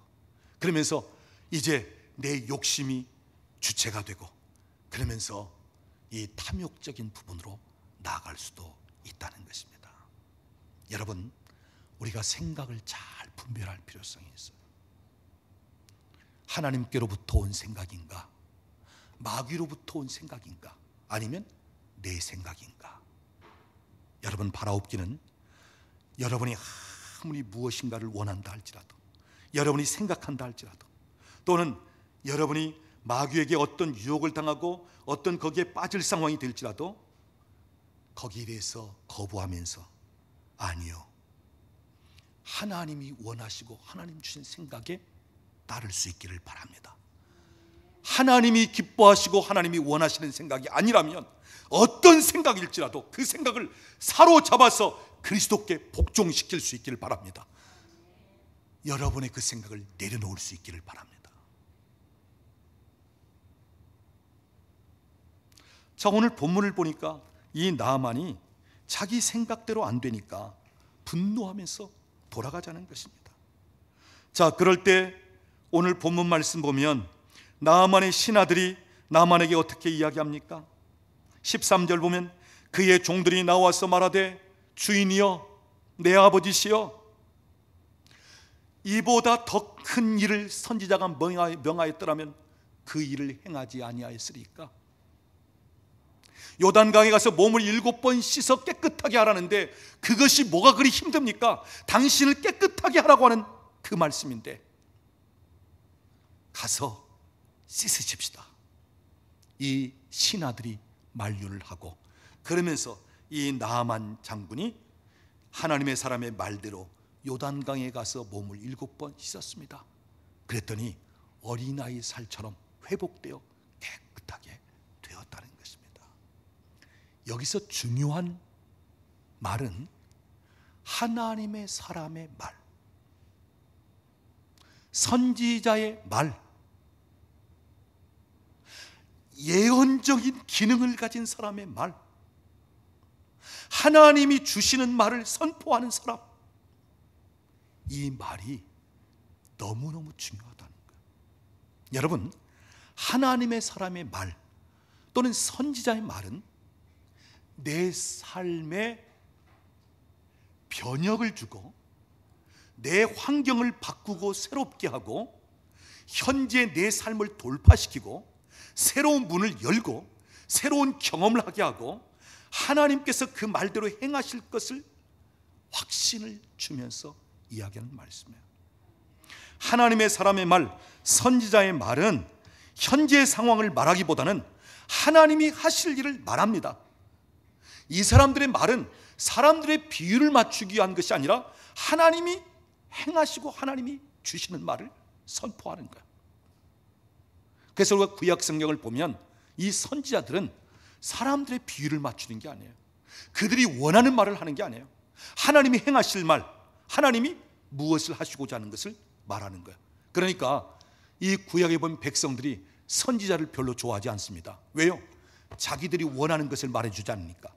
그러면서 이제 내 욕심이 주체가 되고, 그러면서 이 탐욕적인 부분으로 나아갈 수도 있다는 것입니다. 여러분, 우리가 생각을 잘 분별할 필요성이 있어요. 하나님께로부터 온 생각인가, 마귀로부터 온 생각인가, 아니면 내 생각인가. 여러분, 바라옵기는 여러분이 아무리 무엇인가를 원한다 할지라도, 여러분이 생각한다 할지라도, 또는 여러분이 마귀에게 어떤 유혹을 당하고 어떤 거기에 빠질 상황이 될지라도 거기에 대해서 거부하면서, 아니요, 하나님이 원하시고 하나님 주신 생각에 따를 수 있기를 바랍니다. 하나님이 기뻐하시고 하나님이 원하시는 생각이 아니라면 어떤 생각일지라도 그 생각을 사로잡아서 그리스도께 복종시킬 수 있기를 바랍니다. 여러분의 그 생각을 내려놓을 수 있기를 바랍니다. 자, 오늘 본문을 보니까 이 나아만이 자기 생각대로 안 되니까 분노하면서 돌아가자는 것입니다. 자, 그럴 때 오늘 본문 말씀 보면 나아만의 신하들이 나아만에게 어떻게 이야기합니까? 13절 보면 그의 종들이 나와서 말하되 주인이여 내 아버지시여 이보다 더 큰 일을 선지자가 명하였더라면 그 일을 행하지 아니하였으리까. 요단강에 가서 몸을 7번 씻어 깨끗하게 하라는데 그것이 뭐가 그리 힘듭니까? 당신을 깨끗하게 하라고 하는 그 말씀인데 가서 씻으십시다. 이 신하들이 만류를 하고 그러면서 이 나아만 장군이 하나님의 사람의 말대로 요단강에 가서 몸을 7번 씻었습니다. 그랬더니 어린아이 살처럼 회복되어 깨끗하게 되었다는 것입니다. 여기서 중요한 말은 하나님의 사람의 말, 선지자의 말, 예언적인 기능을 가진 사람의 말, 하나님이 주시는 말을 선포하는 사람, 이 말이 너무너무 중요하다는 거예요. 여러분, 하나님의 사람의 말 또는 선지자의 말은 내 삶에 변혁을 주고 내 환경을 바꾸고 새롭게 하고 현재 내 삶을 돌파시키고 새로운 문을 열고 새로운 경험을 하게 하고 하나님께서 그 말대로 행하실 것을 확신을 주면서 이야기하는 말씀이에요. 하나님의 사람의 말, 선지자의 말은 현재의 상황을 말하기보다는 하나님이 하실 일을 말합니다. 이 사람들의 말은 사람들의 비유를 맞추기 위한 것이 아니라 하나님이 행하시고 하나님이 주시는 말을 선포하는 거예요. 그래서 우리가 구약 성경을 보면 이 선지자들은 사람들의 비유를 맞추는 게 아니에요. 그들이 원하는 말을 하는 게 아니에요. 하나님이 행하실 말, 하나님이 무엇을 하시고자 하는 것을 말하는 거예요. 그러니까 이 구약에 보면 백성들이 선지자를 별로 좋아하지 않습니다. 왜요? 자기들이 원하는 것을 말해주지 않으니까.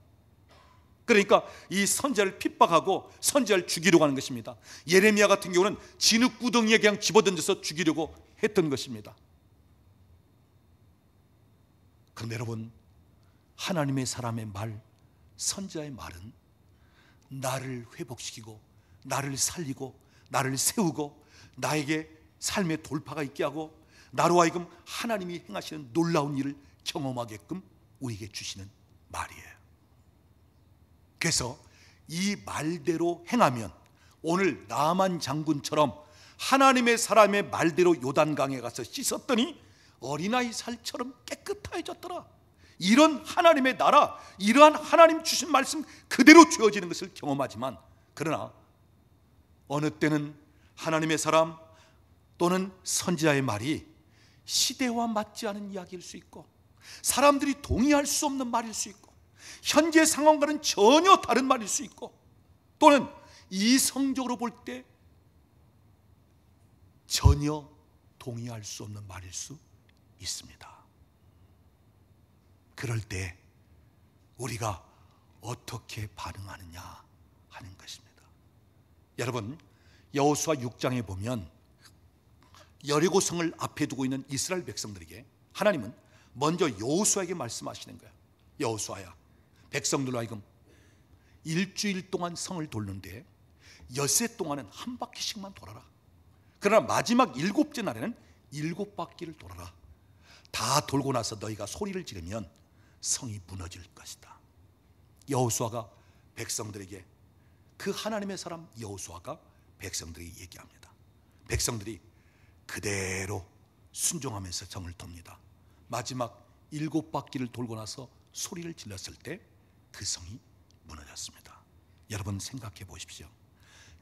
그러니까 이 선지자를 핍박하고 선지자를 죽이려고 하는 것입니다. 예레미야 같은 경우는 진흙구덩이에 그냥 집어던져서 죽이려고 했던 것입니다. 그런데 여러분, 하나님의 사람의 말, 선지자의 말은 나를 회복시키고 나를 살리고 나를 세우고 나에게 삶의 돌파가 있게 하고 나로 하여금 하나님이 행하시는 놀라운 일을 경험하게끔 우리에게 주시는 말이에요. 그래서 이 말대로 행하면 오늘 나만 장군처럼 하나님의 사람의 말대로 요단강에 가서 씻었더니 어린아이 살처럼 깨끗해졌더라. 이런 하나님의 나라, 이러한 하나님 주신 말씀 그대로 주어지는 것을 경험하지만, 그러나 어느 때는 하나님의 사람 또는 선지자의 말이 시대와 맞지 않은 이야기일 수 있고 사람들이 동의할 수 없는 말일 수 있고 현재 상황과는 전혀 다른 말일 수 있고 또는 이성적으로 볼 때 전혀 동의할 수 없는 말일 수 있습니다. 그럴 때 우리가 어떻게 반응하느냐 하는 것입니다. 여러분, 여호수아 6장에 보면 여리고성을 앞에 두고 있는 이스라엘 백성들에게 하나님은 먼저 여호수아에게 말씀하시는 거예요. 여호수아야, 백성들로 하여금 일주일 동안 성을 돌는데 엿새 동안은 한 바퀴씩만 돌아라. 그러나 마지막 7째 날에는 7바퀴를 돌아라. 다 돌고 나서 너희가 소리를 지르면 성이 무너질 것이다. 여호수아가 백성들에게, 그 하나님의 사람 여호수아가 백성들에게 얘기합니다. 백성들이 그대로 순종하면서 성을 돕니다. 마지막 7바퀴를 돌고 나서 소리를 질렀을 때 그 성이 무너졌습니다. 여러분 생각해 보십시오.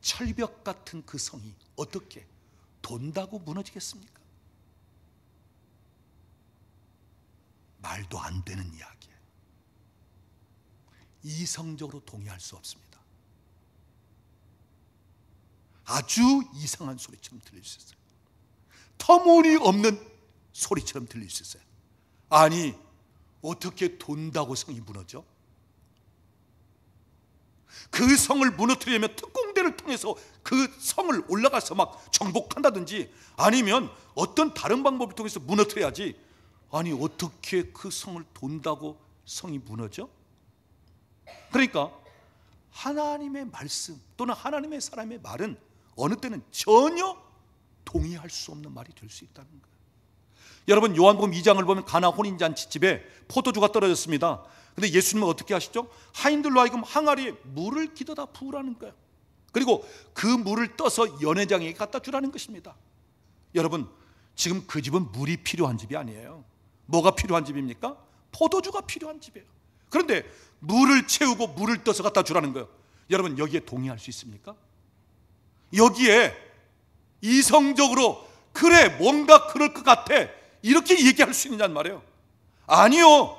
철벽 같은 그 성이 어떻게 돈다고 무너지겠습니까? 말도 안 되는 이야기예요. 이성적으로 동의할 수 없습니다. 아주 이상한 소리처럼 들릴 수 있어요. 터무니없는 소리처럼 들릴 수 있어요. 아니, 어떻게 돈다고 성이 무너져? 그 성을 무너뜨리려면 특공대를 통해서 그 성을 올라가서 막 정복한다든지 아니면 어떤 다른 방법을 통해서 무너뜨려야지. 아니, 어떻게 그 성을 돈다고 성이 무너져? 그러니까 하나님의 말씀 또는 하나님의 사람의 말은 어느 때는 전혀 동의할 수 없는 말이 될 수 있다는 거예요. 여러분, 요한복음 2장을 보면 가나 혼인잔치집에 포도주가 떨어졌습니다. 근데 예수님은 어떻게 하시죠? 하인들로 하여금 항아리에 물을 기대다 부으라는 거예요. 그리고 그 물을 떠서 연회장에게 갖다 주라는 것입니다. 여러분, 지금 그 집은 물이 필요한 집이 아니에요. 뭐가 필요한 집입니까? 포도주가 필요한 집이에요. 그런데 물을 채우고 물을 떠서 갖다 주라는 거예요. 여러분, 여기에 동의할 수 있습니까? 여기에 이성적으로 그래 뭔가 그럴 것 같아 이렇게 얘기할 수 있느냐는 말이에요. 아니요.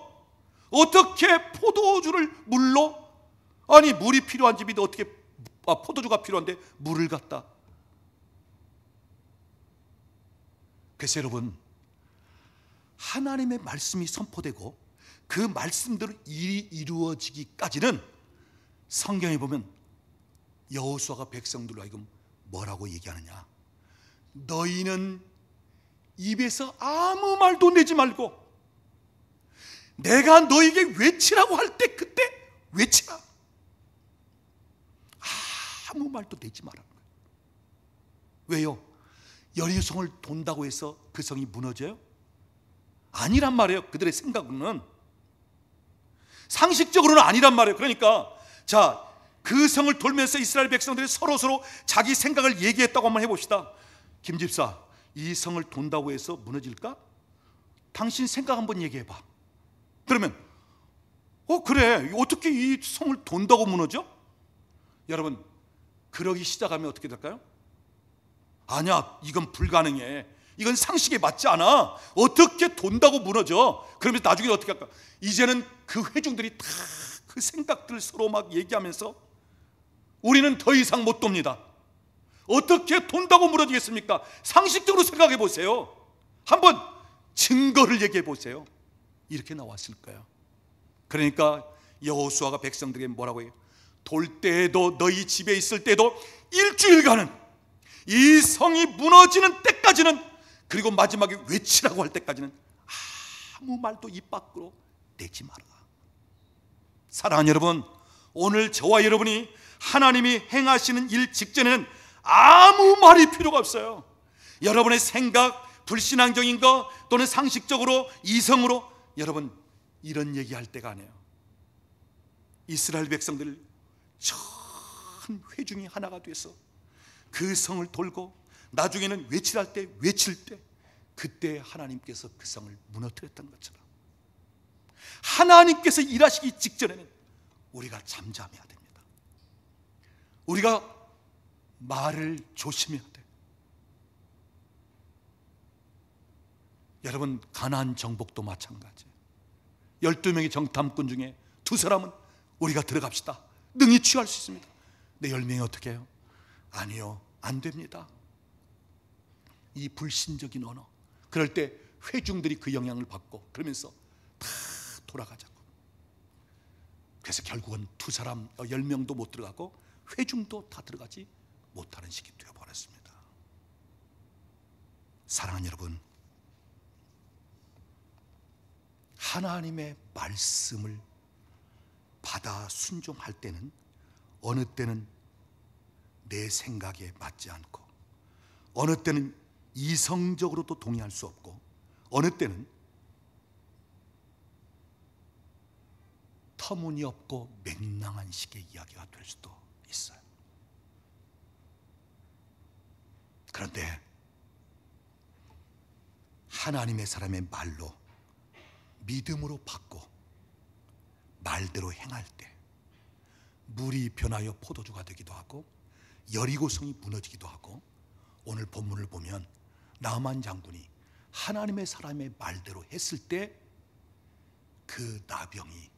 어떻게 포도주를 물로, 아니 물이 필요한 집인데 어떻게 포도주가 필요한데 물을 갖다. 그래서 여러분, 하나님의 말씀이 선포되고 그 말씀대로 일이 이루어지기까지는 성경에 보면 여호수아가 백성들로 하여금 뭐라고 얘기하느냐? 너희는 입에서 아무 말도 내지 말고 내가 너에게 외치라고 할 때 그때 외치라. 아무 말도 내지 말라는 거예요. 왜요? 여리고성을 돈다고 해서 그 성이 무너져요? 아니란 말이에요. 그들의 생각은 상식적으로는 아니란 말이에요. 그러니까 자, 그 성을 돌면서 이스라엘 백성들이 서로 자기 생각을 얘기했다고 한번 해봅시다. 김 집사, 이 성을 돈다고 해서 무너질까? 당신 생각 한번 얘기해봐. 그러면 그래, 어떻게 이 성을 돈다고 무너져? 여러분, 그러기 시작하면 어떻게 될까요? 아니야, 이건 불가능해, 이건 상식에 맞지 않아, 어떻게 돈다고 무너져? 그러면 나중에 어떻게 할까? 이제는 그 회중들이 다 그 생각들을 서로 막 얘기하면서 우리는 더 이상 못 돕니다. 어떻게 돈다고 무너지겠습니까? 상식적으로 생각해 보세요. 한번 증거를 얘기해 보세요. 이렇게 나왔을 거예요. 그러니까 여호수아가 백성들에게 뭐라고 해요? 돌 때에도, 너희 집에 있을 때도 일주일간은 이 성이 무너지는 때까지는, 그리고 마지막에 외치라고 할 때까지는 아무 말도 입 밖으로 내지 마라. 사랑하는 여러분, 오늘 저와 여러분이 하나님이 행하시는 일 직전에는 아무 말이 필요가 없어요. 여러분의 생각, 불신앙적인 거 또는 상식적으로, 이성으로 여러분 이런 얘기할 때가 아니에요. 이스라엘 백성들 전 회중이 하나가 돼서 그 성을 돌고 나중에는 외칠 때 외칠 때 그때 하나님께서 그 성을 무너뜨렸던 것처럼 하나님께서 일하시기 직전에는 우리가 잠잠해야 됩니다. 우리가 말을 조심해야 돼. 여러분, 가나안 정복도 마찬가지. 12명의 정탐꾼 중에 2사람은 우리가 들어갑시다, 능히 취할 수 있습니다. 근데 10명이 어떻게 해요? 아니요, 안 됩니다. 이 불신적인 언어. 그럴 때 회중들이 그 영향을 받고 그러면서 다 돌아가자고. 그래서 결국은 2사람 10명도 못 들어가고 회중도 다 들어가지 못하는 시기 되어버렸습니다. 사랑하는 여러분, 하나님의 말씀을 받아 순종할 때는 어느 때는 내 생각에 맞지 않고, 어느 때는 이성적으로도 동의할 수 없고, 어느 때는 터무니없고 맹랑한 식의 이야기가 될 수도 있어요. 그런데 하나님의 사람의 말로 믿음으로 받고 말대로 행할 때 물이 변하여 포도주가 되기도 하고 여리고성이 무너지기도 하고, 오늘 본문을 보면 나만 장군이 하나님의 사람의 말대로 했을 때 그 나병이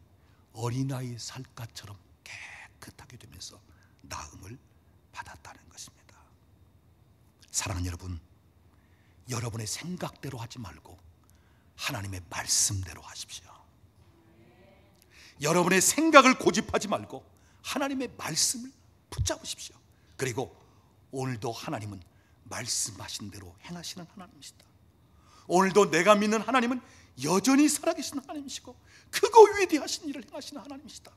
어린아이 살갗처럼 깨끗하게 되면서 나음을 받았다는 것입니다. 사랑하는 여러분, 여러분의 생각대로 하지 말고 하나님의 말씀대로 하십시오. 여러분의 생각을 고집하지 말고 하나님의 말씀을 붙잡으십시오. 그리고 오늘도 하나님은 말씀하신 대로 행하시는 하나님이시다. 오늘도 내가 믿는 하나님은 여전히 살아계신 하나님이시고 크고 위대하신 일을 행하시는 하나님이시다.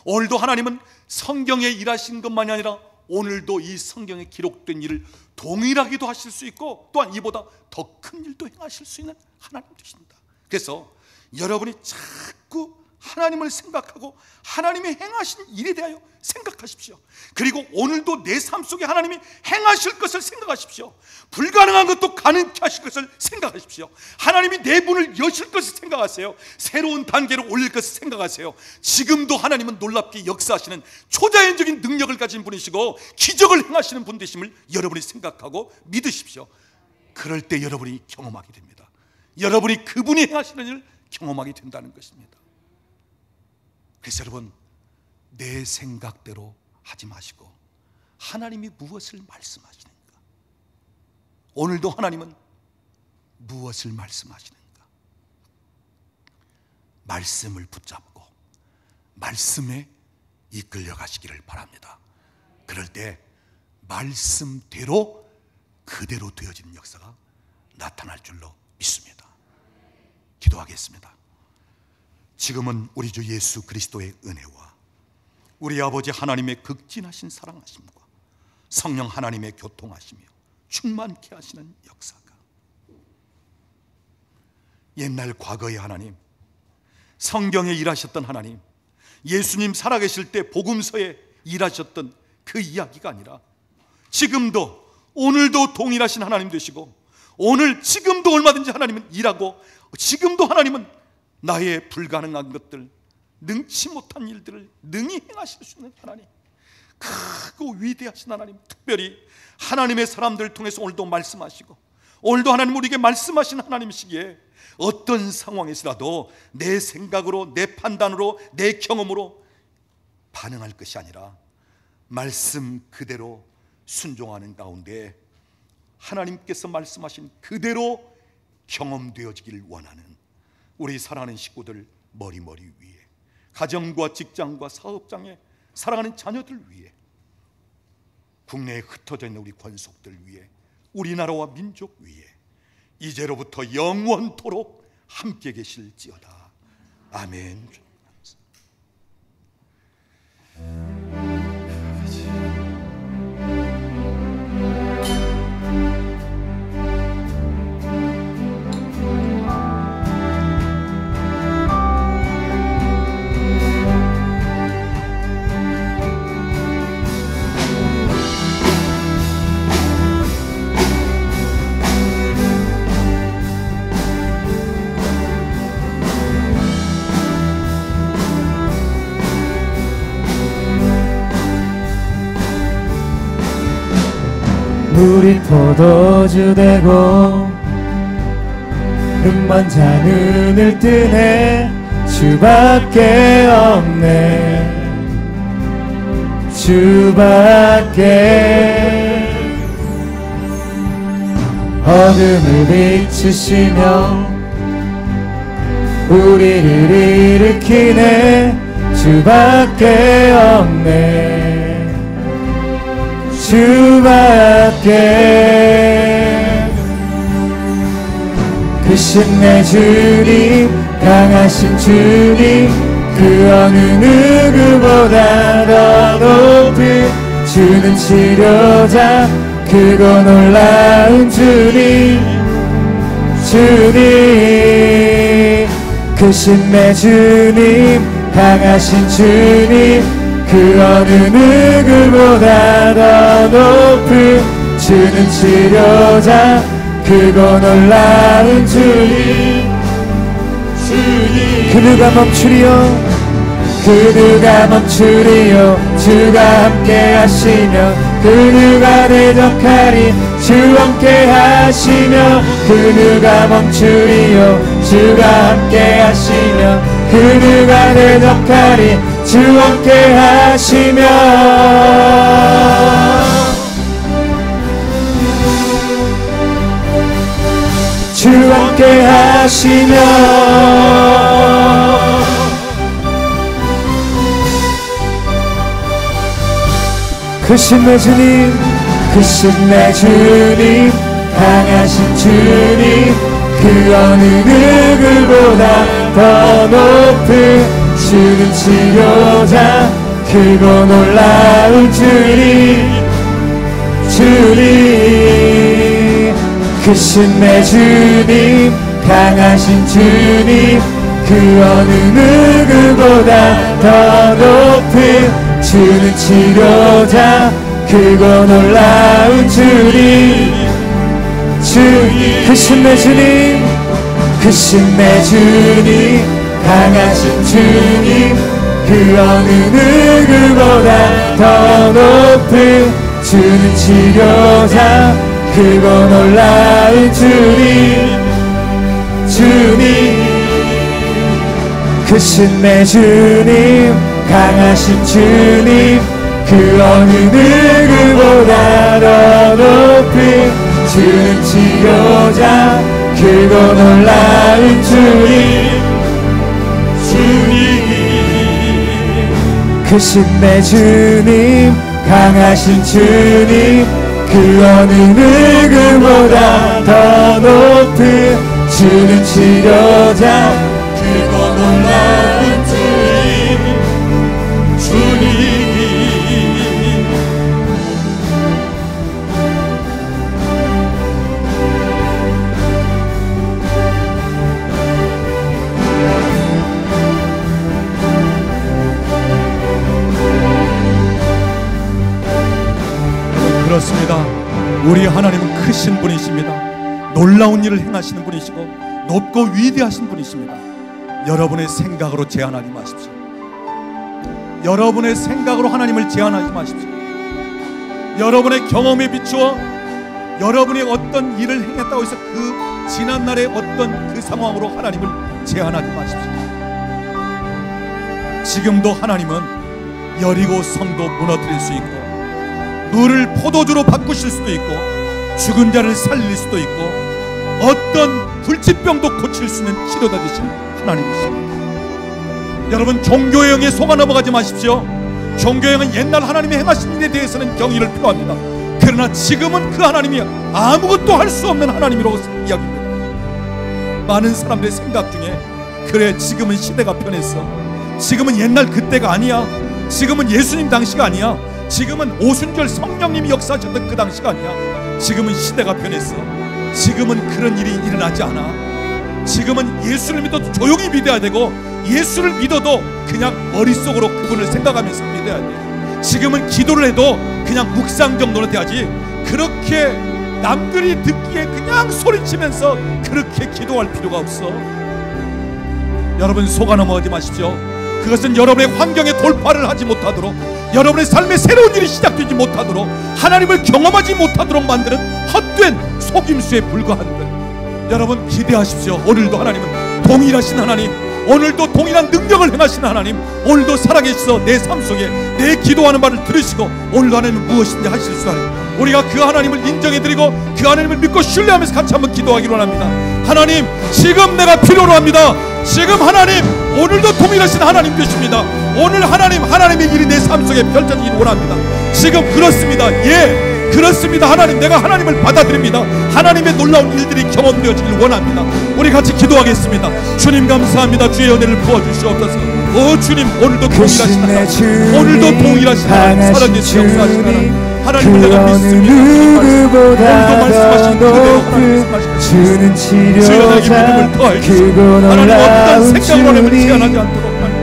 오늘도 하나님은 성경에 일하신 것만이 아니라 오늘도 이 성경에 기록된 일을 동일하게도 하실 수 있고 또한 이보다 더 큰 일도 행하실 수 있는 하나님 되십니다. 그래서 여러분이 자꾸 하나님을 생각하고 하나님이 행하신 일에 대하여 생각하십시오. 그리고 오늘도 내 삶 속에 하나님이 행하실 것을 생각하십시오. 불가능한 것도 가능케 하실 것을 생각하십시오. 하나님이 내 문을 여실 것을 생각하세요. 새로운 단계로 올릴 것을 생각하세요. 지금도 하나님은 놀랍게 역사하시는 초자연적인 능력을 가진 분이시고 기적을 행하시는 분 되심을 여러분이 생각하고 믿으십시오. 그럴 때 여러분이 경험하게 됩니다. 여러분이 그분이 행하시는 일을 경험하게 된다는 것입니다. 그래서 여러분, 내 생각대로 하지 마시고 하나님이 무엇을 말씀하시는가, 오늘도 하나님은 무엇을 말씀하시는가, 말씀을 붙잡고 말씀에 이끌려 가시기를 바랍니다. 그럴 때 말씀대로 그대로 되어지는 역사가 나타날 줄로 믿습니다. 기도하겠습니다. 지금은 우리 주 예수 그리스도의 은혜와 우리 아버지 하나님의 극진하신 사랑하심과 성령 하나님의 교통하시며 충만케 하시는 역사가 옛날 과거의 하나님, 성경에 일하셨던 하나님, 예수님 살아계실 때 복음서에 일하셨던 그 이야기가 아니라 지금도 오늘도 동일하신 하나님 되시고 오늘 지금도 얼마든지 하나님은 일하고 지금도 하나님은 나의 불가능한 것들, 능치 못한 일들을 능히 행하실 수 있는 하나님, 크고 위대하신 하나님, 특별히 하나님의 사람들을 통해서 오늘도 말씀하시고 오늘도 하나님 우리에게 말씀하신 하나님이시기에 어떤 상황에서라도 내 생각으로, 내 판단으로, 내 경험으로 반응할 것이 아니라 말씀 그대로 순종하는 가운데 하나님께서 말씀하신 그대로 경험되어지기를 원하는 우리 사랑하는 식구들 머리머리 위에, 가정과 직장과 사업장에 사랑하는 자녀들 위에, 국내에 흩어져 있는 우리 권속들 위에, 우리나라와 민족 위에 이제로부터 영원토록 함께 계실지어다. 아멘. 물이 포도주 되고 흙만 잔눈을 뜨네. 주밖에 없네. 주밖에. 어둠을 비추시며 우리를 일으키네. 주밖에 없네. 주밖에. 크신 내 주님, 강하신 주님, 그 어느 누구보다 더 높은 주는 치료자, 크고 놀라운 주님. 주님, 크신 내 주님, 강하신 주님, 그 어느 누구보다 더 높은 주는 치료자, 크고 놀라운 주님. 주님, 그 누가 멈추리요, 그 누가 멈추리요. 주가 함께 하시며 그 누가 대적하리. 주 함께 하시며 그 누가 멈추리요. 주가 함께 하시며 그 누가 대적하리. 주 함께 하시며. 주 함께 하시며. 크신 내 주님, 크신 내 주님, 강하신 주님, 그 어느 누구보다 더 높은 주는 치료자 크고 놀라운 주님 크신 내 주님 강하신 주님 그 어느 누구보다 더 높은 주는 치료자 크고 놀라운 주님 크신 내 주님 크신 내 주님 강하신 주님 그 어느 누구보다 더 높은 주는 치료자 크고 놀라운 주님 크신 내 주님 강하신 주님 그 어느 누구보다 더 높은 주는 치료자 크고 놀라운 주님 크신 내 주님 강하신 주님 그 어느 누구보다 더 높은 주는 치료자 크고 놀라운 주님 그렇습니다. 우리 하나님은 크신 분이십니다. 놀라운 일을 행하시는 분이시고 높고 위대하신 분이십니다. 여러분의 생각으로 제한하지 마십시오. 여러분의 생각으로 하나님을 제한하지 마십시오. 여러분의 경험에 비추어 여러분이 어떤 일을 행했다고 해서 그 지난날의 어떤 그 상황으로 하나님을 제한하지 마십시오. 지금도 하나님은 여리고 성도 무너뜨릴 수 있고 물을 포도주로 바꾸실 수도 있고 죽은 자를 살릴 수도 있고 어떤 불치병도 고칠 수 있는 치료자 되신 하나님이십니다. 여러분, 종교형에 속아 넘어가지 마십시오. 종교형은 옛날 하나님이 행하신 일에 대해서는 경의를 표합니다. 그러나 지금은 그 하나님이 아무것도 할 수 없는 하나님이라고 이야기합니다. 많은 사람들의 생각 중에 그래, 지금은 시대가 변했어, 지금은 옛날 그때가 아니야, 지금은 예수님 당시가 아니야, 지금은 오순절 성령님이 역사하셨던 그 당시가 아니야, 지금은 시대가 변했어, 지금은 그런 일이 일어나지 않아, 지금은 예수를 믿어도 조용히 믿어야 되고 예수를 믿어도 그냥 머릿속으로 그분을 생각하면서 믿어야 돼. 지금은 기도를 해도 그냥 묵상 정도는 돼야지 그렇게 남들이 듣기에 그냥 소리치면서 그렇게 기도할 필요가 없어. 여러분, 속아 넘어가지 마십시오. 그것은 여러분의 환경에 돌파를 하지 못하도록, 여러분의 삶에 새로운 일이 시작되지 못하도록, 하나님을 경험하지 못하도록 만드는 헛된 속임수에 불과한 거예요. 여러분, 기대하십시오. 오늘도 하나님은 동일하신 하나님, 오늘도 동일한 능력을 행하시는 하나님, 오늘도 살아계셔서 내 삶 속에 내 기도하는 말을 들으시고 오늘도 하나님은 무엇인지 하실 수 있는, 우리가 그 하나님을 인정해드리고 그 하나님을 믿고 신뢰하면서 같이 한번 기도하기로 합니다. 하나님, 지금 내가 필요로 합니다. 지금 하나님, 오늘도 동일하신 하나님 되십니다. 오늘 하나님, 하나님의 일이 내 삶 속에 펼쳐지기를 원합니다. 지금 그렇습니다. 예, 그렇습니다. 하나님, 내가 하나님을 받아들입니다. 하나님의 놀라운 일들이 경험되어지길 원합니다. 우리 같이 기도하겠습니다. 주님 감사합니다. 주의 은혜를 부어주시옵소서. 오 주님, 오늘도 동일하신 하나님, 오늘도 동일하신 하나님, 살아계신 역사하신 하나님, 하나님을 내가 믿습니다. 오늘도 말씀하신 그대로 하나님 말씀하시는 주여, 나에게 믿음을 더하여주시고 하나님, 어떤 생각으로 하나님을 제한하지 않도록 하나님,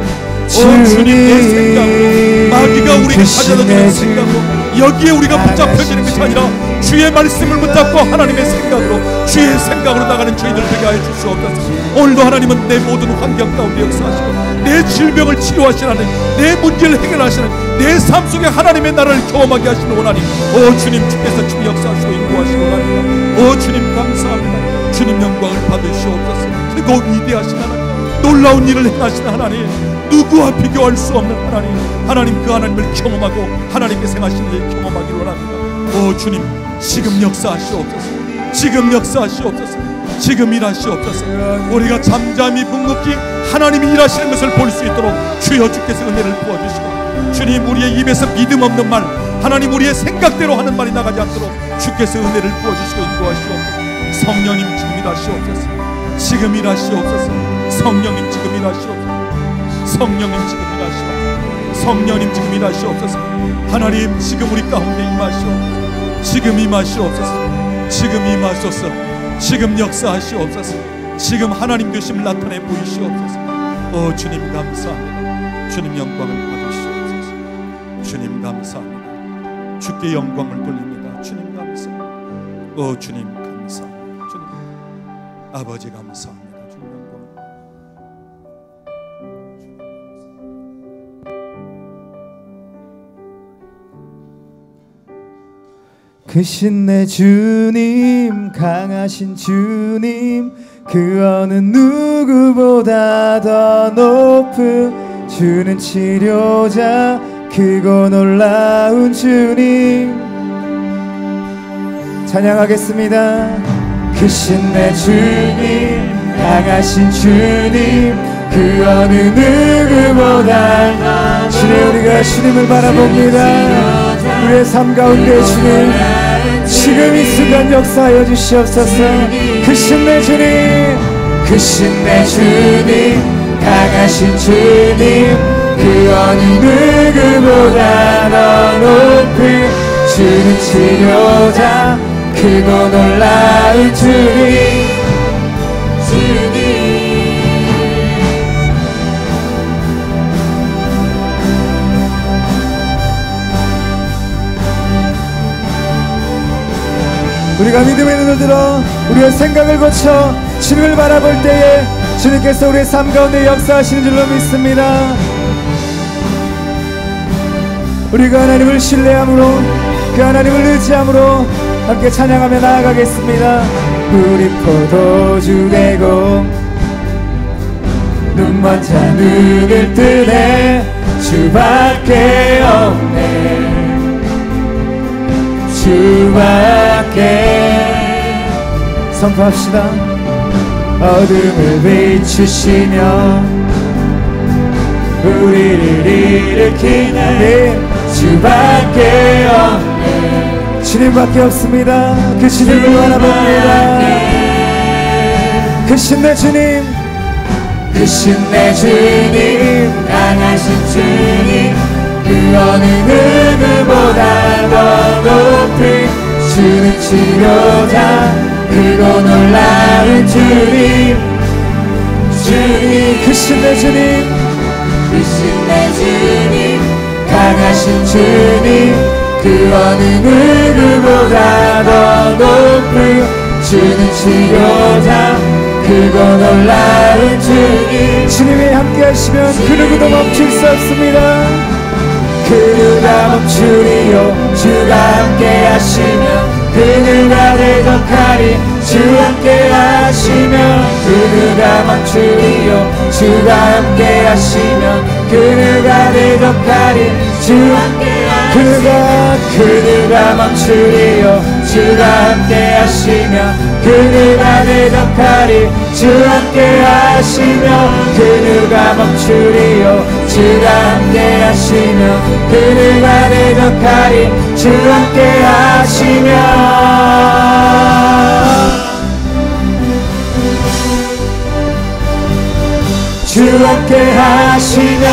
오 주님, 내 생각으로, 마귀가 우리에게 가져다주는 생각으로 여기에 우리가 붙잡혀지는 것이 아니라 주의 말씀을 붙잡고 하나님의 생각으로, 주의 생각으로 나가는 저희들 되게 하여 주시옵소서. 오늘도 하나님은 내 모든 환경 가운데 역사하시고 내 질병을 치료하시는 하나님, 내 문제를 해결하시는, 내 삶 속에 하나님의 나라를 경험하게 하시는 하나님, 오 주님, 주께서 주님 역사하시고 인도하시고 합니다. 오 주님 감사합니다. 주님 영광을 받으시옵소서. 그리고 위대하신 하나님, 놀라운 일을 행하시는 하나님, 누구와 비교할 수 없는 하나님, 하나님 그 하나님을 경험하고 하나님께서 행하시는 일 경험하기를 원합니다. 오 주님, 지금 역사하시옵소서. 지금 역사하시옵소서. 지금 일하시옵소서. 우리가 잠잠히 묵묵히 하나님이 일하시는 것을 볼 수 있도록 주여 주께서 은혜를 부어주시고, 주님, 우리의 입에서 믿음 없는 말, 하나님 우리의 생각대로 하는 말이 나가지 않도록 주께서 은혜를 부어주시고 인도하시옵소서. 성령님 지금 일하시옵소서. 지금 일하시옵소서. 성령님 지금 일하시옵소서. 성령님 지금 일하시옵소서. 성령님 지금 일하시옵소서. 하나님 지금 우리 가운데 임하시옵소서. 지금 임하시옵소서. 지금 임하소서. 지금 역사하시옵소서. 지금 하나님 되심을 나타내 보이시옵소서. 주님 감사합니다. 주님 영광을 받으시옵소서. 주님 감사합니다. 주께 영광을 돌립니다. 주님 감사합니다. 주님 감사합니다. 주님 아버지 감사합니다. 주님 영광. 크신 내 주님, 강하신 주님, 그 어느 누구보다 더 높은 주는 치료자, 크고 놀라운 주님. 찬양하겠습니다. 크신 내 주님, 강하신 주님, 그 어느 누구보다 더 주님, 우리가 주님을 바라봅니다. 우리의 삶 가운데 주님, 지금 이 순간 역사하여 주시옵소서. 크신 내 주님, 크신 내 주님, 강하신 주님, 그 어느 누구보다 더 높은 주는 치료자, 크고 놀라운 주님. 우리가 믿음의 눈을 들어 우리의 생각을 고쳐 주님을 바라볼 때에 주님께서 우리의 삶 가운데 역사하시는 줄로 믿습니다. 우리가 하나님을 신뢰함으로, 그 하나님을 의지함으로 함께 찬양하며 나아가겠습니다. 우리 포도주 되고 눈먼 자 눈을 뜨네, 주밖에 없네, 주밖에. 선포합시다. 어둠을 비추시며 우리를 일으키는 주밖에 없네, 주님밖에 없습니다. 그 주님을 바라봅니다. 크신 내 주님, 크신 내 주님, 강하신 주님, 그 어느 누구보다 더 높은 주는 치료자, 크고 놀라운 주님. 주님, 크신 내 주님, 크신 내 주님, 강하신 주님, 그 어느 누구보다 더 높은 주는 치료자, 크고 놀라운 주님. 주님이 함께 하시면 그 누구도 멈출 수 없습니다. 그 누가 멈추리요, 주가 함께 하시면 그 누가 대적하리, 주 함께 하시면 그 누가 멈추리요, 주가 함께 하시면 그 누가 대적하리, 주 함께 하시면 그 누가 멈추리요, 주가 함께 하시면 그 누가 대적하리, 주 함께 하시면 그 누가 멈추리요, 주가 함께 하시면 그 누가 대적하리, 주 함께 하시면. 주 함께 하시면.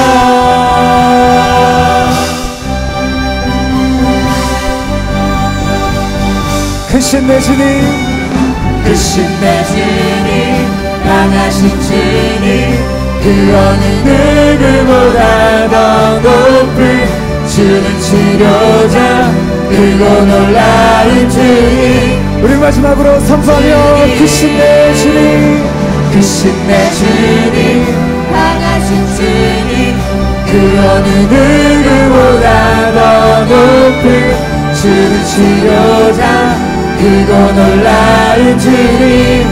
크신 내 주님, 크신 내 주님, 강하신 주님, 그 어느 누구보다 더 높은 주는 치료자, 크고 놀라운 주님. 우리 마지막으로 선포하며 크신 내 주님, 크신 내 주님, 강하신 주님, 그 어느 누구보다 더 높은 주는 치료자, 크고 놀라운 주님.